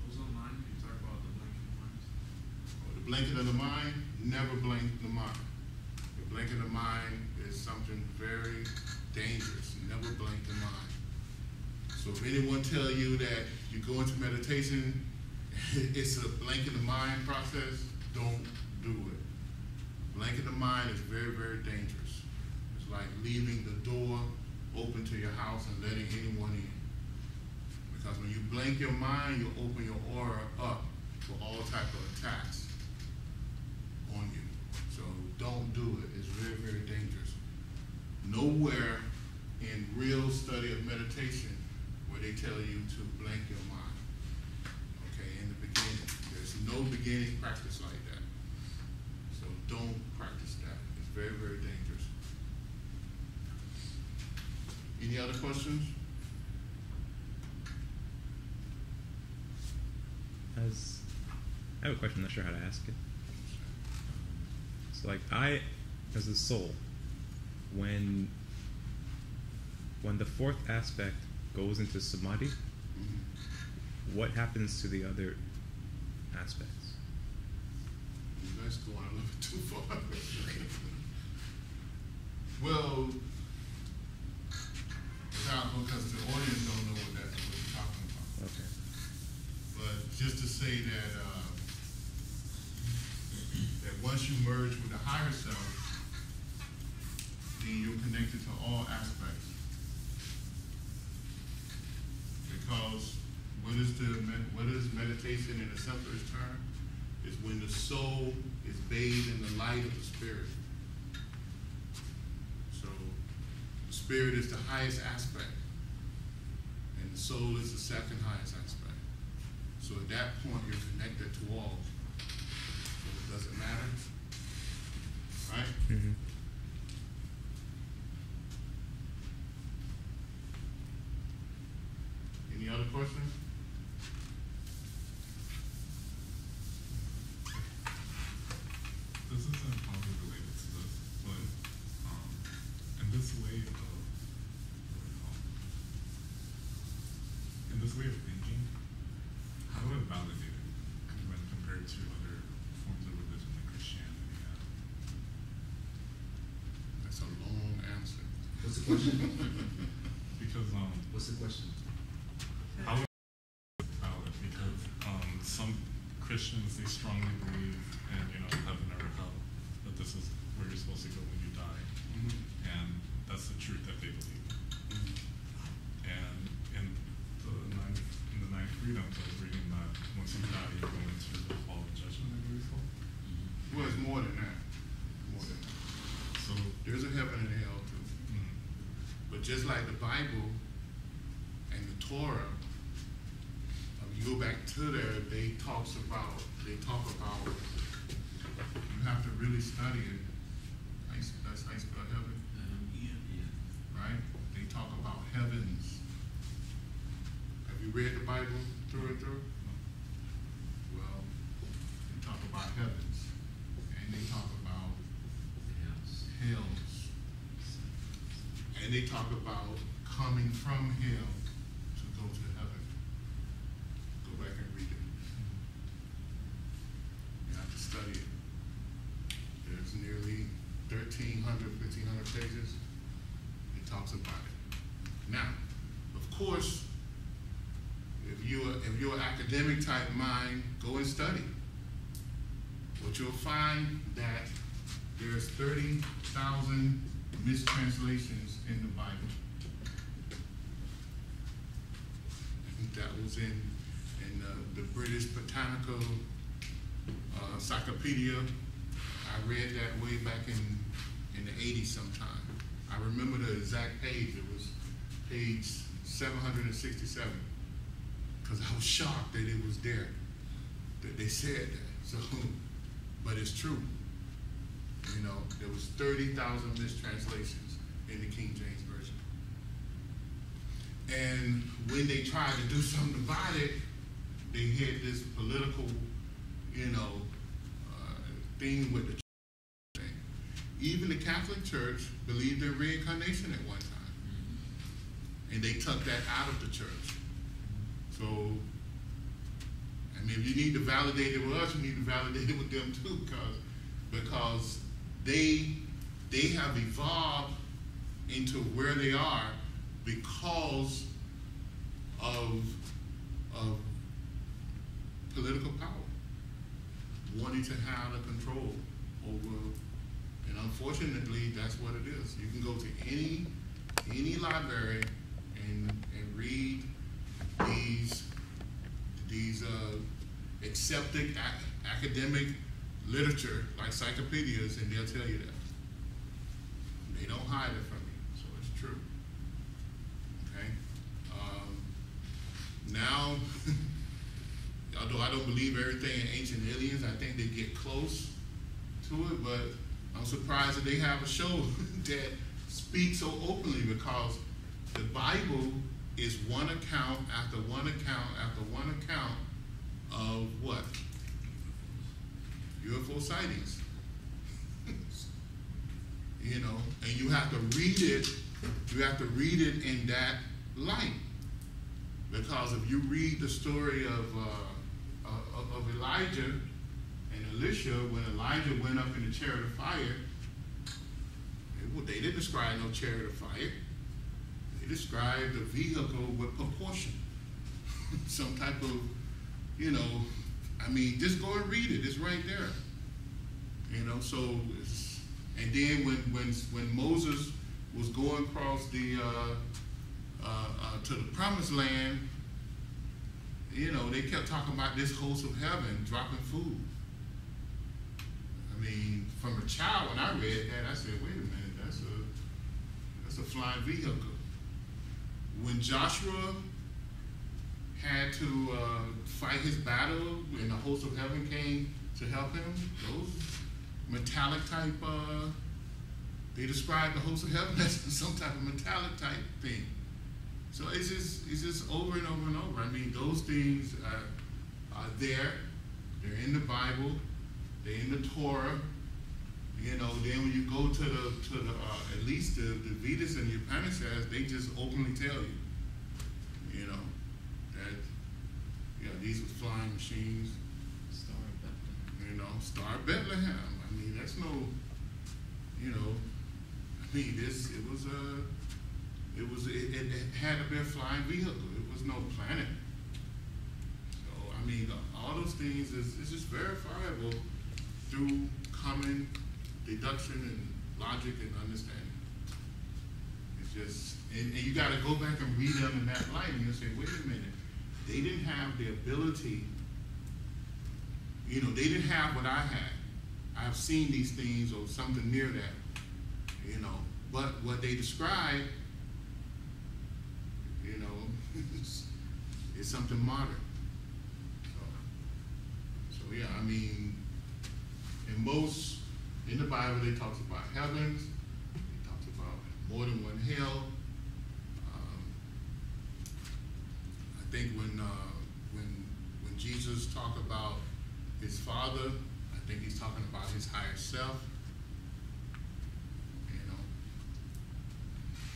Speaker 6: Also, mind. You talk about the blanket of mind.
Speaker 2: The blanket of the mind, never blank the mind. The blanket of the mind is something very dangerous. Never blank the mind. So if anyone tell you that you go into meditation, it's a blanket the mind process, don't do it. Blanket the mind is very, very dangerous. It's like leaving the door open to your house and letting anyone in. Because when you blank your mind, you open your aura up for all type of attacks on you. So don't do it. It's very, very dangerous. Nowhere in real study of meditation where they tell you to blank your mind. Okay, in the beginning. There's no beginning practice like that. So don't practice that. It's very, very dangerous. Any other questions?
Speaker 3: I have a question, I'm not sure how to ask it. So like I, as a soul, when the fourth aspect goes into samadhi, what happens to the other aspects?
Speaker 2: You guys going a little bit too far. Well, because the audience don't know what you're talking about.
Speaker 3: Okay.
Speaker 2: But just to say that that once you merge with the higher self, then you're connected to all aspects. Because what is meditation in the simplest term? Is when the soul is bathed in the light of the spirit. So the spirit is the highest aspect, and the soul is the second highest aspect. So at that point, you're connected to all. So it doesn't matter, right?
Speaker 3: Mm-hmm.
Speaker 2: Any other questions?
Speaker 6: This isn't probably related to this, but in this way of thinking, how do I validate it when compared to other forms of religion like Christianity?
Speaker 2: That's a long answer.
Speaker 8: What's the question?
Speaker 6: Because
Speaker 8: What's the question?
Speaker 6: how would I valid? Because some Christians, they strongly believe in heaven or hell, that this is where you're supposed to go when you die, and that's the truth that they believe. And in the ninth freedoms, I was reading that once you die, you go into the hall of judgment, I believe it's called.
Speaker 2: Well, it's more than that. More than that.
Speaker 6: So
Speaker 2: There's a heaven and hell too. But just like the Bible and the Torah, you go back to there, they talk about you have to really study it. That's how you spell heaven. Right? They talk about heavens. Have you read the Bible through and through? and they talk about coming from hell to go to heaven. Go back and read it. You have to study it. There's nearly 1,300 pages. It talks about it. Now, of course, if you're an academic type mind, go and study. What you'll find that there's 30,000 mistranslations in the Bible. I think that was in the British Botanical Encyclopedia. I read that way back in the 80s sometime. I remember the exact page. It was page 767. Because I was shocked that it was there, that they said that. So, but it's true. You know, there was 30,000 mistranslations in the King James Version. And when they tried to do something about it, they had this political, thing with the church thing. Even the Catholic Church believed in reincarnation at one time. And they took that out of the church. So, I mean, if you need to validate it with us, you need to validate it with them too, because they have evolved into where they are because of political power, wanting to have the control over, and unfortunately, that's what it is. You can go to any library and read these accepted academic literature like encyclopedias, and they'll tell you that. They don't hide it from you, so it's true. Okay. Now, although I don't believe everything in ancient aliens, I think they get close to it, but I'm surprised that they have a show that speaks so openly, because the Bible is one account after one account after one account of what? UFO sightings. And you have to read it in that light. Because if you read the story of Elijah and Elisha, when Elijah went up in the chariot of fire, they didn't describe no chariot of fire. They described a vehicle with proportion. Some type of, just go and read it. It's right there. So, and then when Moses was going across to the promised land, they kept talking about this host of heaven dropping food. I mean, from a child, when I read that, I said, wait a minute, that's a flying vehicle. When Joshua had to fight his battle and the host of heaven came to help him, those metallic type, they described the host of heaven as some type of metallic type thing. So it's just over and over and over. I mean, those things are there. They're in the Bible. They're in the Torah. Then when you go to the at least the Vedas and the Upanishads, they just openly tell you, that these were flying machines. Star of Bethlehem. I mean, that's no, it had to be a flying vehicle. It was no planet. So, I mean, all those things is just verifiable through common deduction and logic and understanding. It's just, and you got to go back and read them in that light, and you'll say, wait a minute, they didn't have the ability, they didn't have what I had. I've seen these things or something near that, but what they describe, is something modern. So yeah, I mean, in the Bible, they talks about heavens, they talks about more than one hell. I think when Jesus talked about his Father, I think he's talking about his higher self.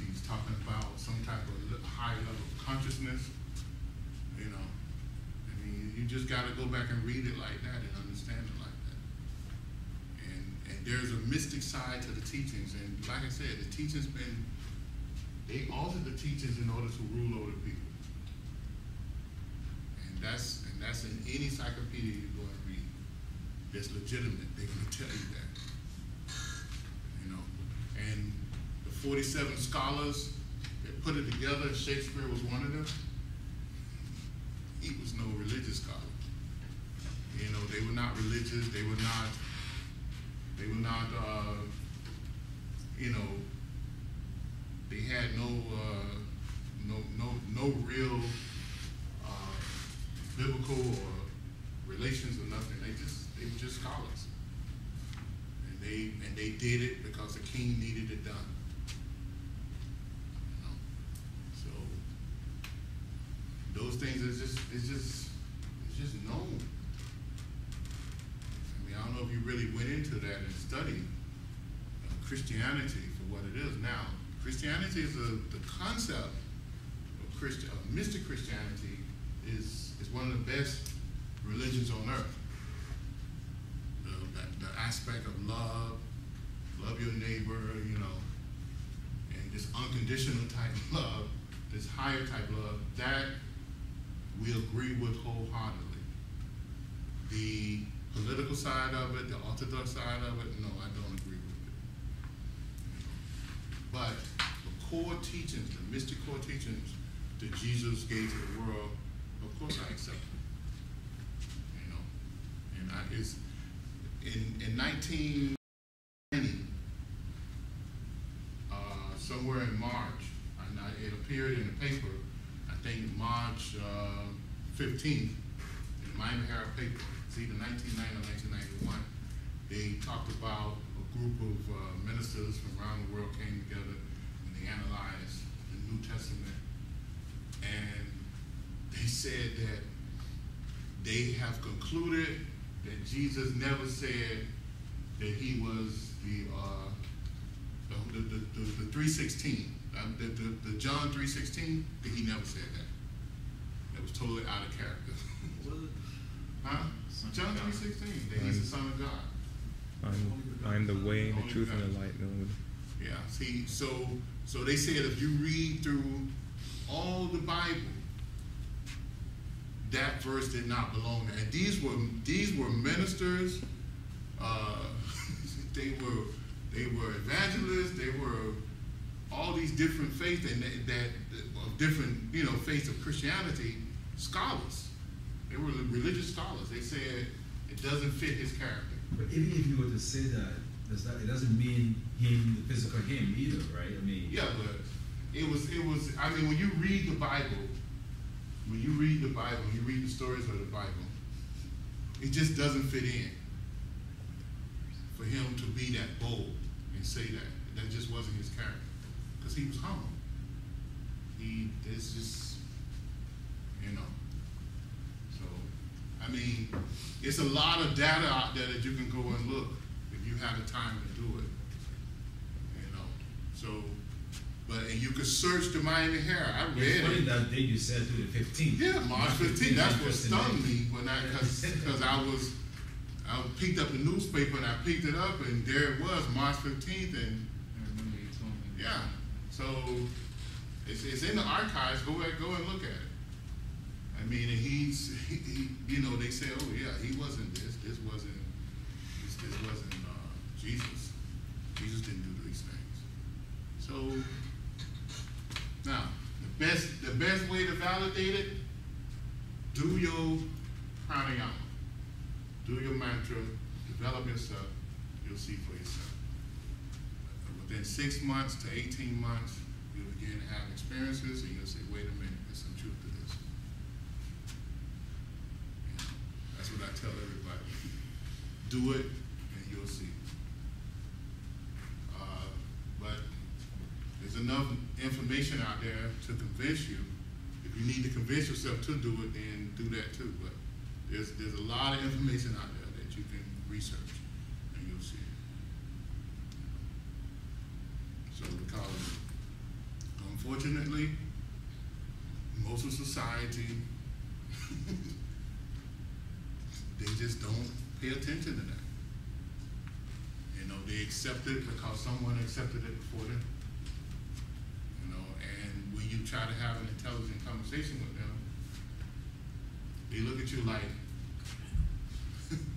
Speaker 2: He's talking about some type of high level of consciousness. You know, I mean, you just got to go back and read it like that and understand it like that. And there's a mystic side to the teachings, and like I said, the teachings they altered the teachings in order to rule over the people. And that's in any encyclopedia you go and read. That's legitimate. They're going to tell you that. You know, and the 47 scholars that put it together, Shakespeare was one of them. He was no religious scholar. You know, they were not religious. They were not. You know, they had no real biblical or relations or nothing. They were just scholars, and they did it because the king needed it done. You know? So those things it's just known. I mean, I don't know if you really went into that and studied Christianity for what it is now. Christianity is the concept of mystic Christianity is one of the best religions on earth. The aspect of love your neighbor, you know, and this unconditional type of love, this higher type of love, that we agree with wholeheartedly. The political side of it, the orthodox side of it, no, I don't agree with it. But the core teachings, the mystic core teachings that Jesus gave to the world, of course I accept them. You know, and it's in 1990, somewhere in March, and it appeared in the paper, I think March 15th, in the Miami Herald paper. It's either 1990 or 1991. They talked about a group of ministers from around the world came together and they analyzed the New Testament. And they said that they have concluded that Jesus never said that he was the 3:16, the John 3:16, that he never said that. That was totally out of character. Huh? John 3:16, that he's the Son of God.
Speaker 3: I'm the way, the truth, and the light.
Speaker 2: Yeah. See, so they said if you read through all the Bible, that verse did not belong there. And these were ministers. They were evangelists. They were all these different faiths and that of different faiths of Christianity, scholars. They were religious scholars. They said it doesn't fit his character.
Speaker 8: But even if you were to say that, it doesn't mean him, the physical him either, right? I mean.
Speaker 2: Yeah, but it was. I mean, when you read the Bible, when you read the stories of the Bible, it just doesn't fit in for him to be that bold and say that. That just wasn't his character, because he was humble. It's just, So, I mean, it's a lot of data out there that you can go and look if you have the time to do it. So, and you could search the Miami Herald. I read
Speaker 8: it's funny
Speaker 2: it.
Speaker 8: that day you said to the 15th.
Speaker 2: Yeah, March 15th. That's what stunned me when because I picked up the newspaper and I picked it up and there it was, March 15th, and
Speaker 5: I remember you told me.
Speaker 2: yeah. So it's in the archives. Go and look at it. I mean, and he they say, oh yeah, he wasn't this. This wasn't Jesus. Jesus didn't do these things. So now the best way to validate it, do your pranayama, do your mantra, develop yourself. You'll see for yourself. Within 6 months to 18 months, you'll begin to have experiences, and you'll say, wait a minute, there's some truth to this. That's what I tell everybody. Do it, and you'll see. But there's enough information out there to convince you. If you need to convince yourself to do it, then do that too. But there's a lot of information out there that you can research, and you'll see it. So because unfortunately, most of society, they just don't pay attention to that. You know, they accept it because someone accepted it before them. You know, and when you try to have an intelligent conversation with them, they look at you like,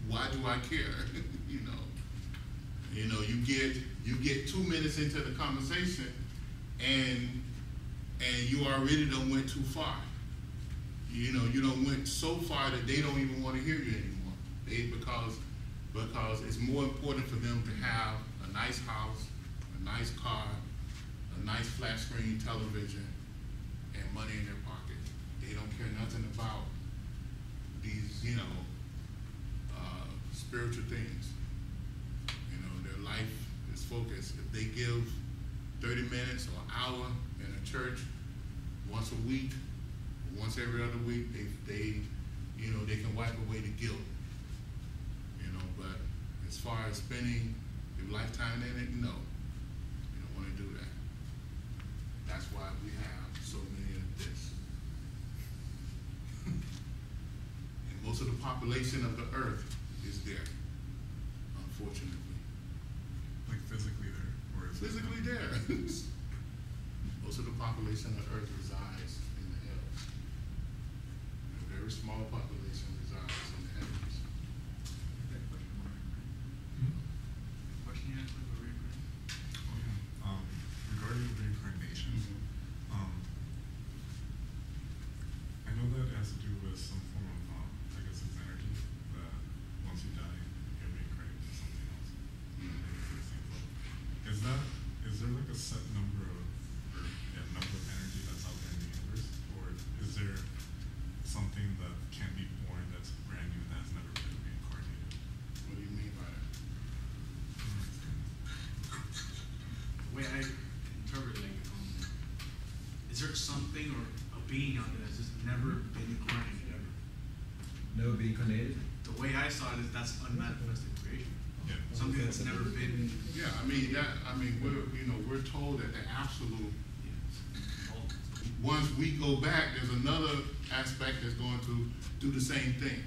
Speaker 2: why do I care? You know, you get 2 minutes into the conversation, and you already done went too far. You know, you done went so far that they don't even want to hear you anymore. Because it's more important for them to have a nice house, a nice car, a nice flat screen television, and money in their pocket. They don't care nothing about these, spiritual things. You know, their life is focused. If they give 30 minutes or an hour in a church once a week, or once every other week, they can wipe away the guilt. You know, but as far as spending your lifetime in it, no, you don't want to do that. That's why we have so many of this. And most of the population of the earth is there, unfortunately.
Speaker 6: Like physically there, or is
Speaker 2: Physically there. Most of the population of the earth resides in the hills. A very small population resides in the heavens.
Speaker 1: Question you asked about reincarnation?
Speaker 6: Oh, yeah. Regarding reincarnation, I know that it has to do with some form of, I guess it's energy, that once you die, you're reincarnated to something else. Is there like a set number of energy that's out there in the universe, or is there something that can be born that's brand new that has never been reincarnated?
Speaker 2: What do you mean by that?
Speaker 1: The way I interpret it, is there something or a being out there that's just never been incarnated ever?
Speaker 8: Never be incarnated?
Speaker 1: The way I saw it is that's unmanifested creation.
Speaker 6: Yeah.
Speaker 1: Something that's never been.
Speaker 2: Yeah, we're told that the absolute, once we go back, there's another aspect that's going to do the same thing.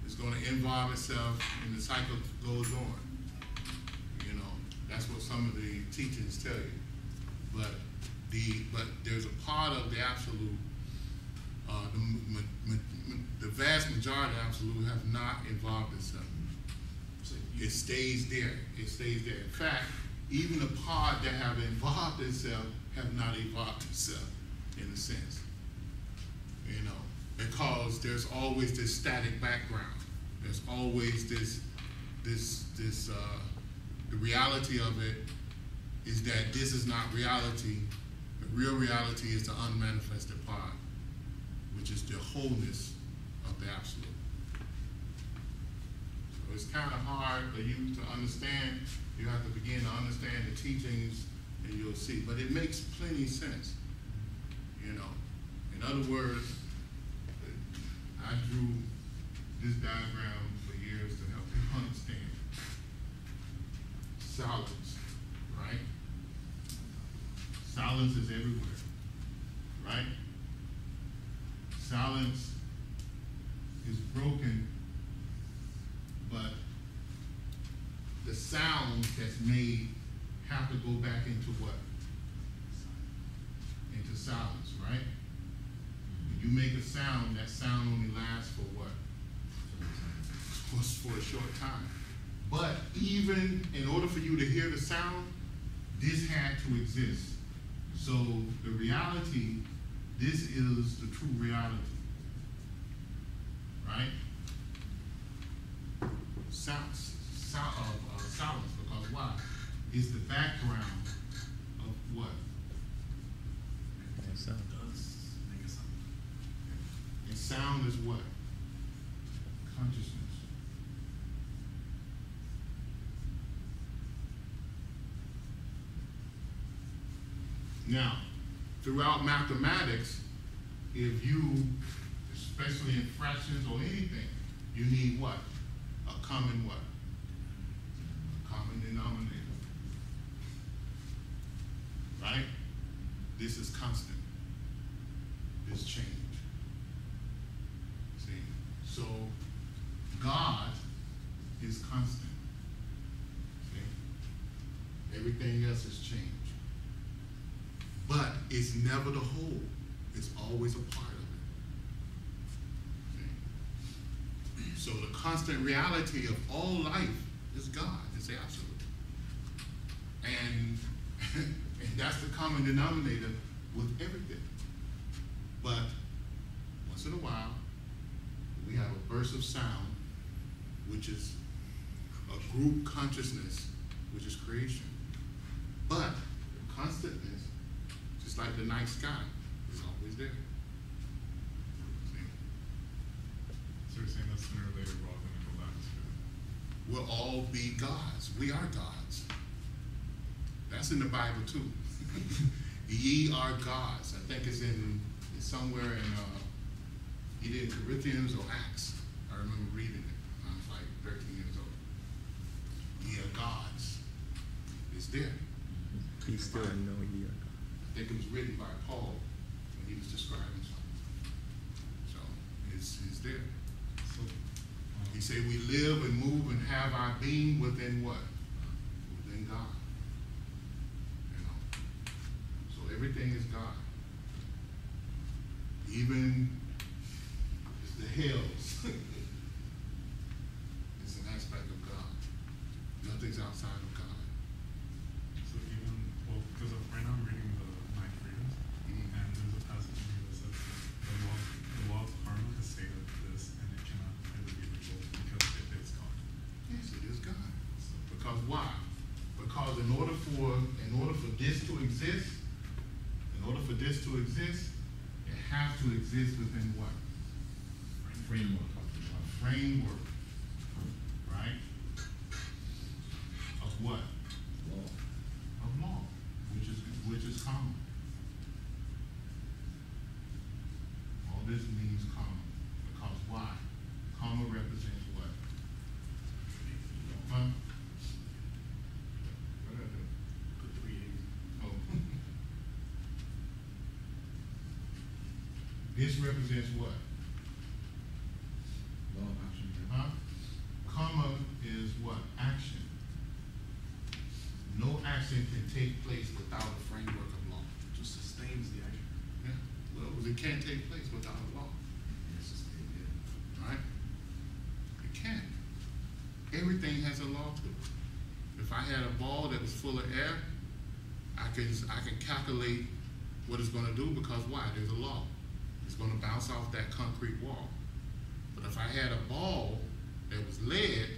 Speaker 2: It's going to involve itself, and the cycle goes on. You know, that's what some of the teachings tell you. But there's a part of the absolute, the vast majority of the absolute have not involved itself. It stays there. It stays there. In fact, even the part that have involved itself have not evolved itself, in a sense. You know, because there's always this static background. There's always the reality of it is that this is not reality. The real reality is the unmanifested part, which is the wholeness of the absolute. So it's kind of hard for you to understand. You have to begin to understand the teachings, and you'll see. But it makes plenty sense. You know, in other words, I drew this diagram for years to help people understand silence, right? Silence is everywhere, right? Silence is broken, but the sound that's made have to go back into what? Into silence, right? When you make a sound, that sound only lasts for what? For a short time. But even in order for you to hear the sound, this had to exist. So the reality, this is the true reality, right? Silence, because why? It's the background of what?
Speaker 3: Sound.
Speaker 1: Make a sound.
Speaker 2: And sound is what? Consciousness. Now, throughout mathematics, if you, especially in fractions or anything, you need what? A common what? A common denominator. Right? this is constant. This change. See? So God is constant. See? Everything else is change. But it's never the whole. It's always a part of it. See? So the constant reality of all life is God. It's absolute. And that's the common denominator with everything. But once in a while, we have a burst of sound, which is a group consciousness, which is creation. But the constantness, just like the night sky, is always there. See?
Speaker 6: So you're saying that sooner or later we're all going to go back to?
Speaker 2: We'll all be gods. We are gods. That's in the Bible too. Ye are gods. I think it's somewhere in either in Corinthians or Acts. I remember reading it. I was like 13 years old. Ye are gods. It's there.
Speaker 3: Be still and know ye are God.
Speaker 2: I think it was written by Paul when he was describing something. So it's there.
Speaker 6: So,
Speaker 2: He said we live and move and have our being within what? Within God. You know. So everything is God. Even the hells. It's an aspect of God. Nothing's outside of God.
Speaker 6: so even, well, because right now I'm reading the Nine Freedoms, and there's a passage in here that says the law of karma has stated this, and it cannot ever be revoked because it is God.
Speaker 2: Yes, it is God. Because why? Because in order for this to exist, it has to exist within what?
Speaker 8: Framework.
Speaker 2: A framework. Right? Of what?
Speaker 8: Law.
Speaker 2: Of law, which is common. All this means common. Because why? Karma represents what? Huh? What did I do?
Speaker 1: Put 3 A's.
Speaker 2: Oh. This represents what?
Speaker 8: Law of action.
Speaker 2: Huh? Karma is what? Action. No action can take place without a framework of law.
Speaker 1: Just sustains the action.
Speaker 2: Yeah. Well, it can't take place without a law.
Speaker 8: Yes, it's yeah.
Speaker 2: Right? It can't. Everything has a law to it. If I had a ball that was full of air, I can calculate what it's going to do because why? There's a law. It's going to bounce off that concrete wall. But if I had a ball that was lead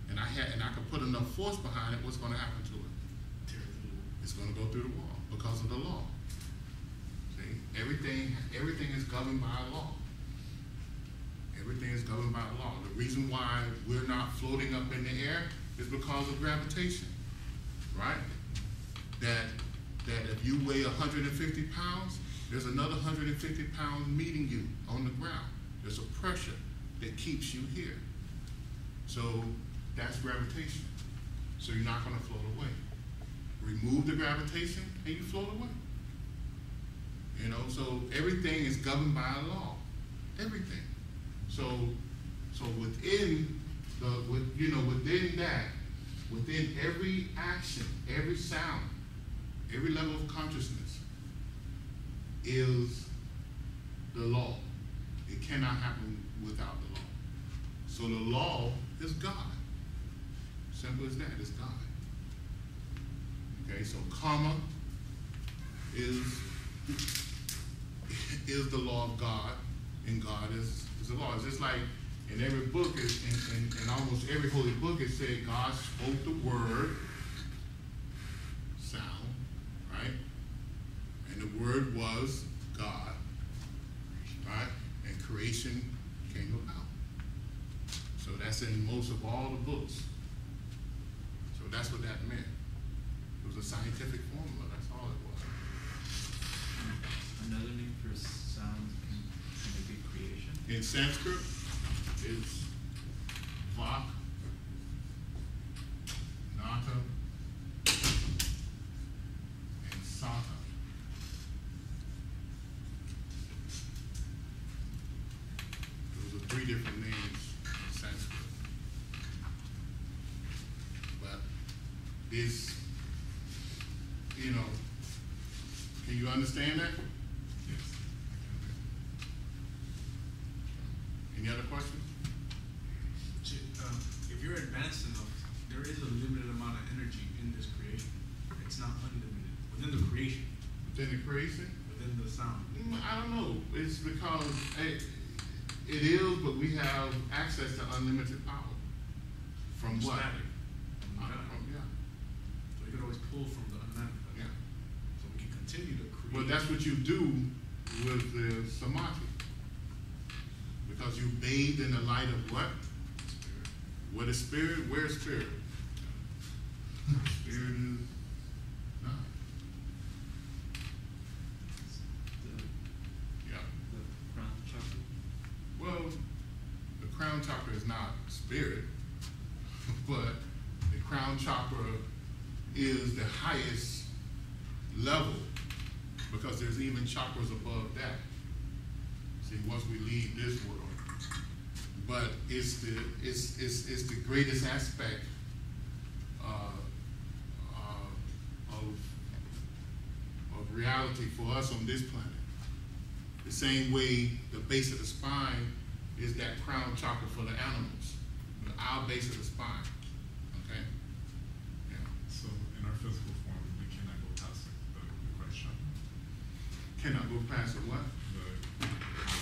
Speaker 2: and I could put enough force behind it, what's going to happen to it? It's going to go through the wall because of the law. See, everything is governed by a law. Everything is governed by law. The reason why we're not floating up in the air is because of gravitation, right? That if you weigh 150 pounds, there's another 150 pounds meeting you on the ground. There's a pressure that keeps you here. So that's gravitation. So you're not going to float away. Remove the gravitation and you float away. You know, so everything is governed by a law. Everything. So within that, within every action, every sound, every level of consciousness is the law. It cannot happen without the law. So the law is God. Simple as that, it's God. Okay, so karma is the law of God, and God is the law. It's just like in every book, in almost every holy book, it said God spoke the word, sound, right? And the word was God, right? And creation came about. So that's in most of all the books. So that's what that meant. It was a scientific formula, that's all it was.
Speaker 5: Another name for sound can be creation.
Speaker 2: In Sanskrit, it's Vak, Nata, and Sata. this, you know, can you understand that?
Speaker 6: Yes.
Speaker 2: Any other questions?
Speaker 1: If you're advanced enough, there is a limited amount of energy in this creation. It's not unlimited. Within the creation.
Speaker 2: Within the creation?
Speaker 1: Within the sound.
Speaker 2: I don't know. It's because it is, but we have access to unlimited power. From what?
Speaker 1: Static.
Speaker 2: Yeah.
Speaker 1: So you can always pull from the unlimited.
Speaker 2: Yeah.
Speaker 1: So we can continue to create.
Speaker 2: Well, that's what you do with the samadhi. Because you bathe in the light of what?
Speaker 1: Spirit.
Speaker 2: What is spirit? Where is spirit? Spirit is not. Yeah.
Speaker 5: The crown chakra.
Speaker 2: Well, the crown chakra is not spirit, but the crown chakra is the highest level because there's even chakras above that. See, once we leave this world, but it's the greatest aspect of reality for us on this planet. The same way the base of the spine is that crown chakra for the animals, our base of the spine. Okay? Yeah.
Speaker 6: So in our physical form, we cannot go past the Christ chakra.
Speaker 2: Cannot go past the what?
Speaker 6: The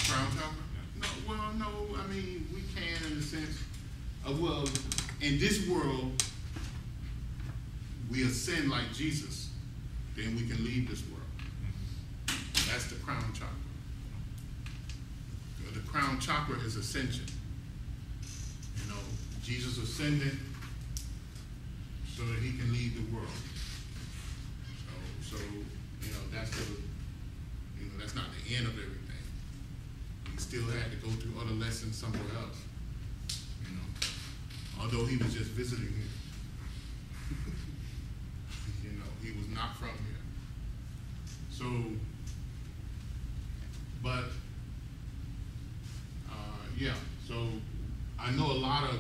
Speaker 2: Crown chakra?
Speaker 6: Yeah.
Speaker 2: No, well, no, I mean, we can in the sense of, well, in this world, we ascend like Jesus, then we can leave this world. That's the crown chakra. The crown chakra is ascension. You know, Jesus ascended so that he can leave the world. So you know, that's not the end of everything. He still had to go through other lessons somewhere else. You know, although he was just visiting here. You know, he was not from here. So, but yeah. So I know a lot of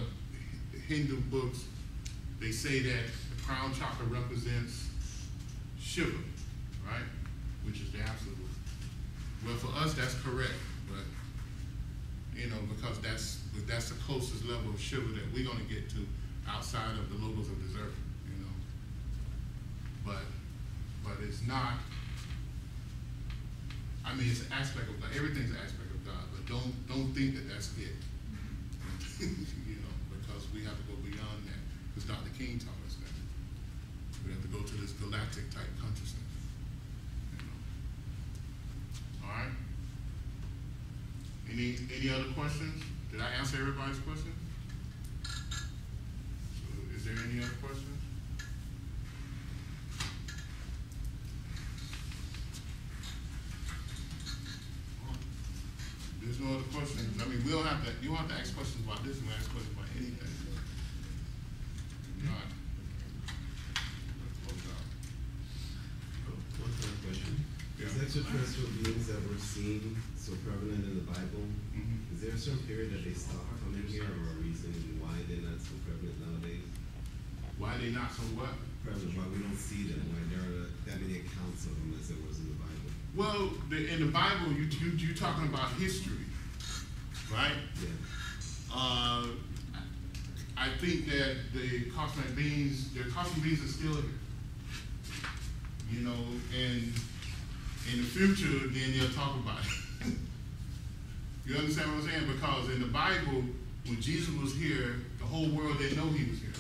Speaker 2: Hindu books. They say that the crown chakra represents Shiva, right? Which is the absolute. Well, for us, that's correct, but you know, because that's the closest level of Shiva that we're going to get to outside of the logos of this earth, you know. But it's not. I mean, it's an aspect of God. Everything's an aspect of God, but don't think that that's it. You know, because we have to go beyond that. Because Dr. King taught us that. We have to go to this galactic type consciousness. You know. All right. Any other questions? Did I answer everybody's questions? So is there any other questions? There's no other questions. I mean, you don't have to ask questions about this, you can ask questions about anything. All right. Close out.
Speaker 9: One final question.
Speaker 2: Yeah.
Speaker 9: These extraterrestrial beings that we're seeing so prevalent in the Bible, is there a certain period that they stopped coming here, or a reason why they're not so prevalent nowadays?
Speaker 2: Why they not so what?
Speaker 9: Prevalent, why we don't see them, why there are that many accounts of them as there was in the Bible?
Speaker 2: Well, in the Bible, you're talking about history, right?
Speaker 9: Yeah.
Speaker 2: I think that the cosmic beings are still here. You know, and in the future, then they'll talk about it. You understand what I'm saying? Because in the Bible, when Jesus was here, the whole world didn't know he was here.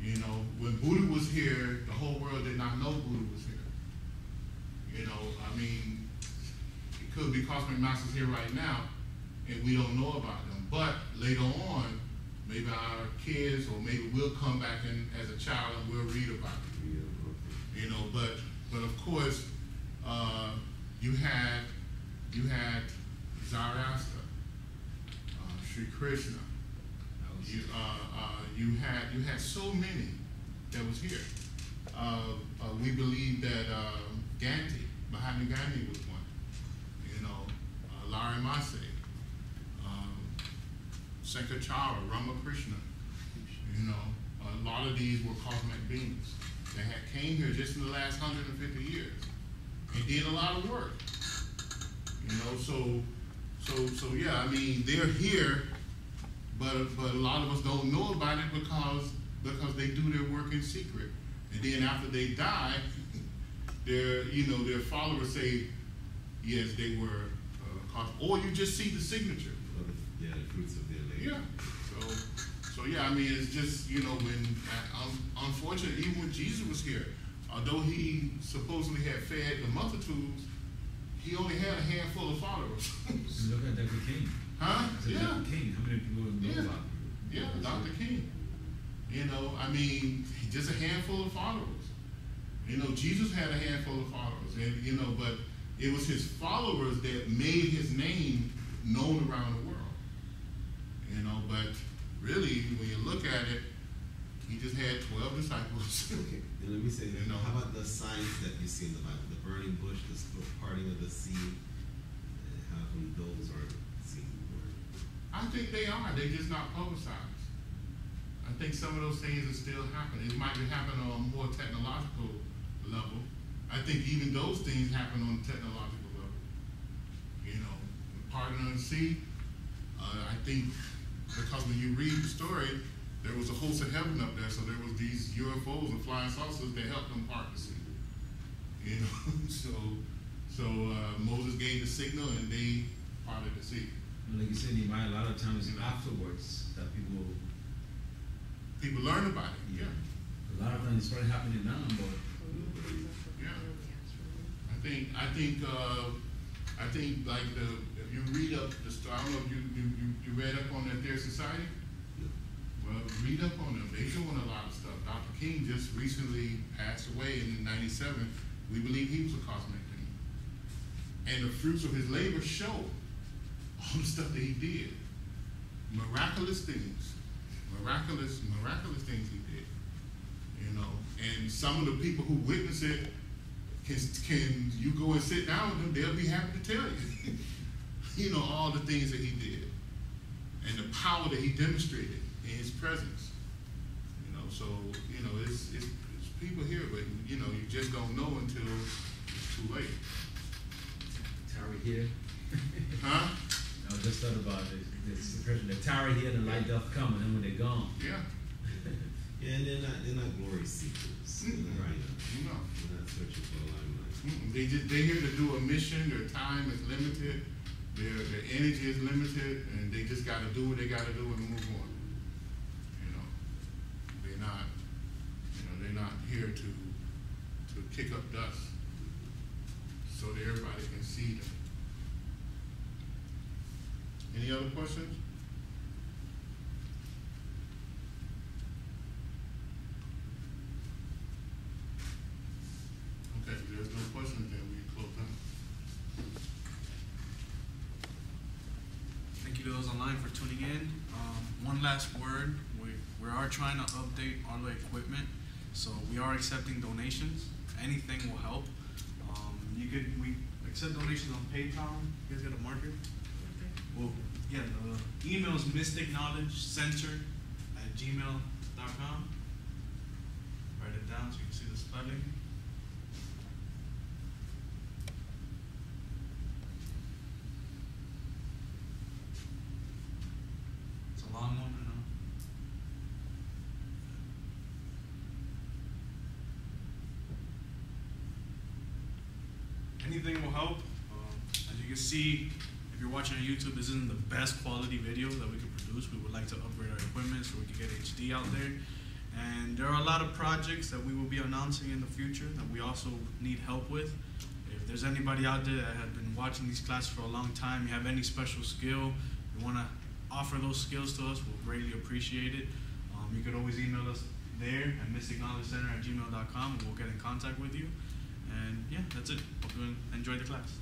Speaker 2: You know, when Buddha was here, the whole world did not know Buddha was here. You know, I mean, it could be cosmic masters here right now, and we don't know about them. But later on, maybe our kids, or maybe we'll come back in as a child and we'll read about it. You know, but of course, you had Zoroaster, Sri Krishna. You had so many that was here. We believe that Gandhi, Mahatma Gandhi was one. You know, Larry Massey, Sankarachara, Ramakrishna. You know, A lot of these were cosmic beings that had came here just in the last 150 years and did a lot of work. You know, so yeah, I mean, they're here, but a lot of us don't know about it because they do their work in secret. And then after they die, their followers say, yes, they were or you just see the signature.
Speaker 9: Yeah, the fruits of their labor.
Speaker 2: Yeah. So yeah, I mean, it's just, when, unfortunately, even when Jesus was here, although he supposedly had fed the multitudes, he only had a handful of followers.
Speaker 8: Look at Dr. King.
Speaker 2: Huh?
Speaker 8: Yeah. Dr. King, how many people know about him?
Speaker 2: Yeah, Dr. King. I mean, just a handful of followers. Jesus had a handful of followers, and but it was his followers that made his name known around the world. But really, when you look at it, he just had 12 disciples.
Speaker 9: Okay, and let me say, how about the signs that you see in the Bible? The burning bush, the parting of the sea, how come those aren't seen?
Speaker 2: I think they are. They're just not publicized. I think some of those things are still happening. It might be happening on a more technological level. I think even those things happen on a technological level. Parting of the sea, I think because when you read the story, there was a host of heaven up there, so there was these UFOs and flying saucers that helped them part the sea. So Moses gave the signal and they parted the sea.
Speaker 8: Like you said, Nehemiah, a lot of times afterwards that
Speaker 2: people learn about it. Yeah.
Speaker 8: A lot of times it's probably happening now, but
Speaker 2: yeah. I think like if you read up the story, I don't know if you read up on that their society. Well, read up on them. They're doing a lot of stuff. Dr. King just recently passed away in '97. We believe he was a cosmic being. And the fruits of his labor show all the stuff that he did. Miraculous things. Miraculous things he did. And some of the people who witness it, can you go and sit down with them, they'll be happy to tell you. All the things that he did. And the power that he demonstrated in his presence. So it's people here, but you just don't know until it's too late.
Speaker 8: tarry here.
Speaker 2: Huh?
Speaker 8: I just thought about it. It's the person that tarry here and the light doth come, and then when they're gone.
Speaker 2: Yeah.
Speaker 9: Yeah, and they're not glory seekers. Right.
Speaker 2: No.
Speaker 9: They're not searching for the limelight.
Speaker 2: They're here to do a mission. Their time is limited. Their energy is limited, and they just got to do what they got to do and move on. They're not here to kick up dust so that everybody can see them. Any other questions? Okay, if there's no questions, then we close down.
Speaker 1: Thank you to those online for tuning in. One last word. We are trying to update all the equipment, so we are accepting donations. Anything will help. We accept donations on PayPal. You guys got a marker? Well, yeah, the email is mysticknowledgecenter@gmail.com. Write it down so you can see the spelling. It's a long one, I know. Anything will help. As you can see, if you're watching on YouTube, this isn't the best quality video that we can produce. We would like to upgrade our equipment so we can get HD out there. And there are a lot of projects that we will be announcing in the future that we also need help with. If there's anybody out there that has been watching these classes for a long time, you have any special skill, you want to offer those skills to us, we'll greatly appreciate it. You could always email us there at mystickknowledgecenter@gmail.com and we'll get in contact with you. And yeah, that's it. Hope you enjoy the class.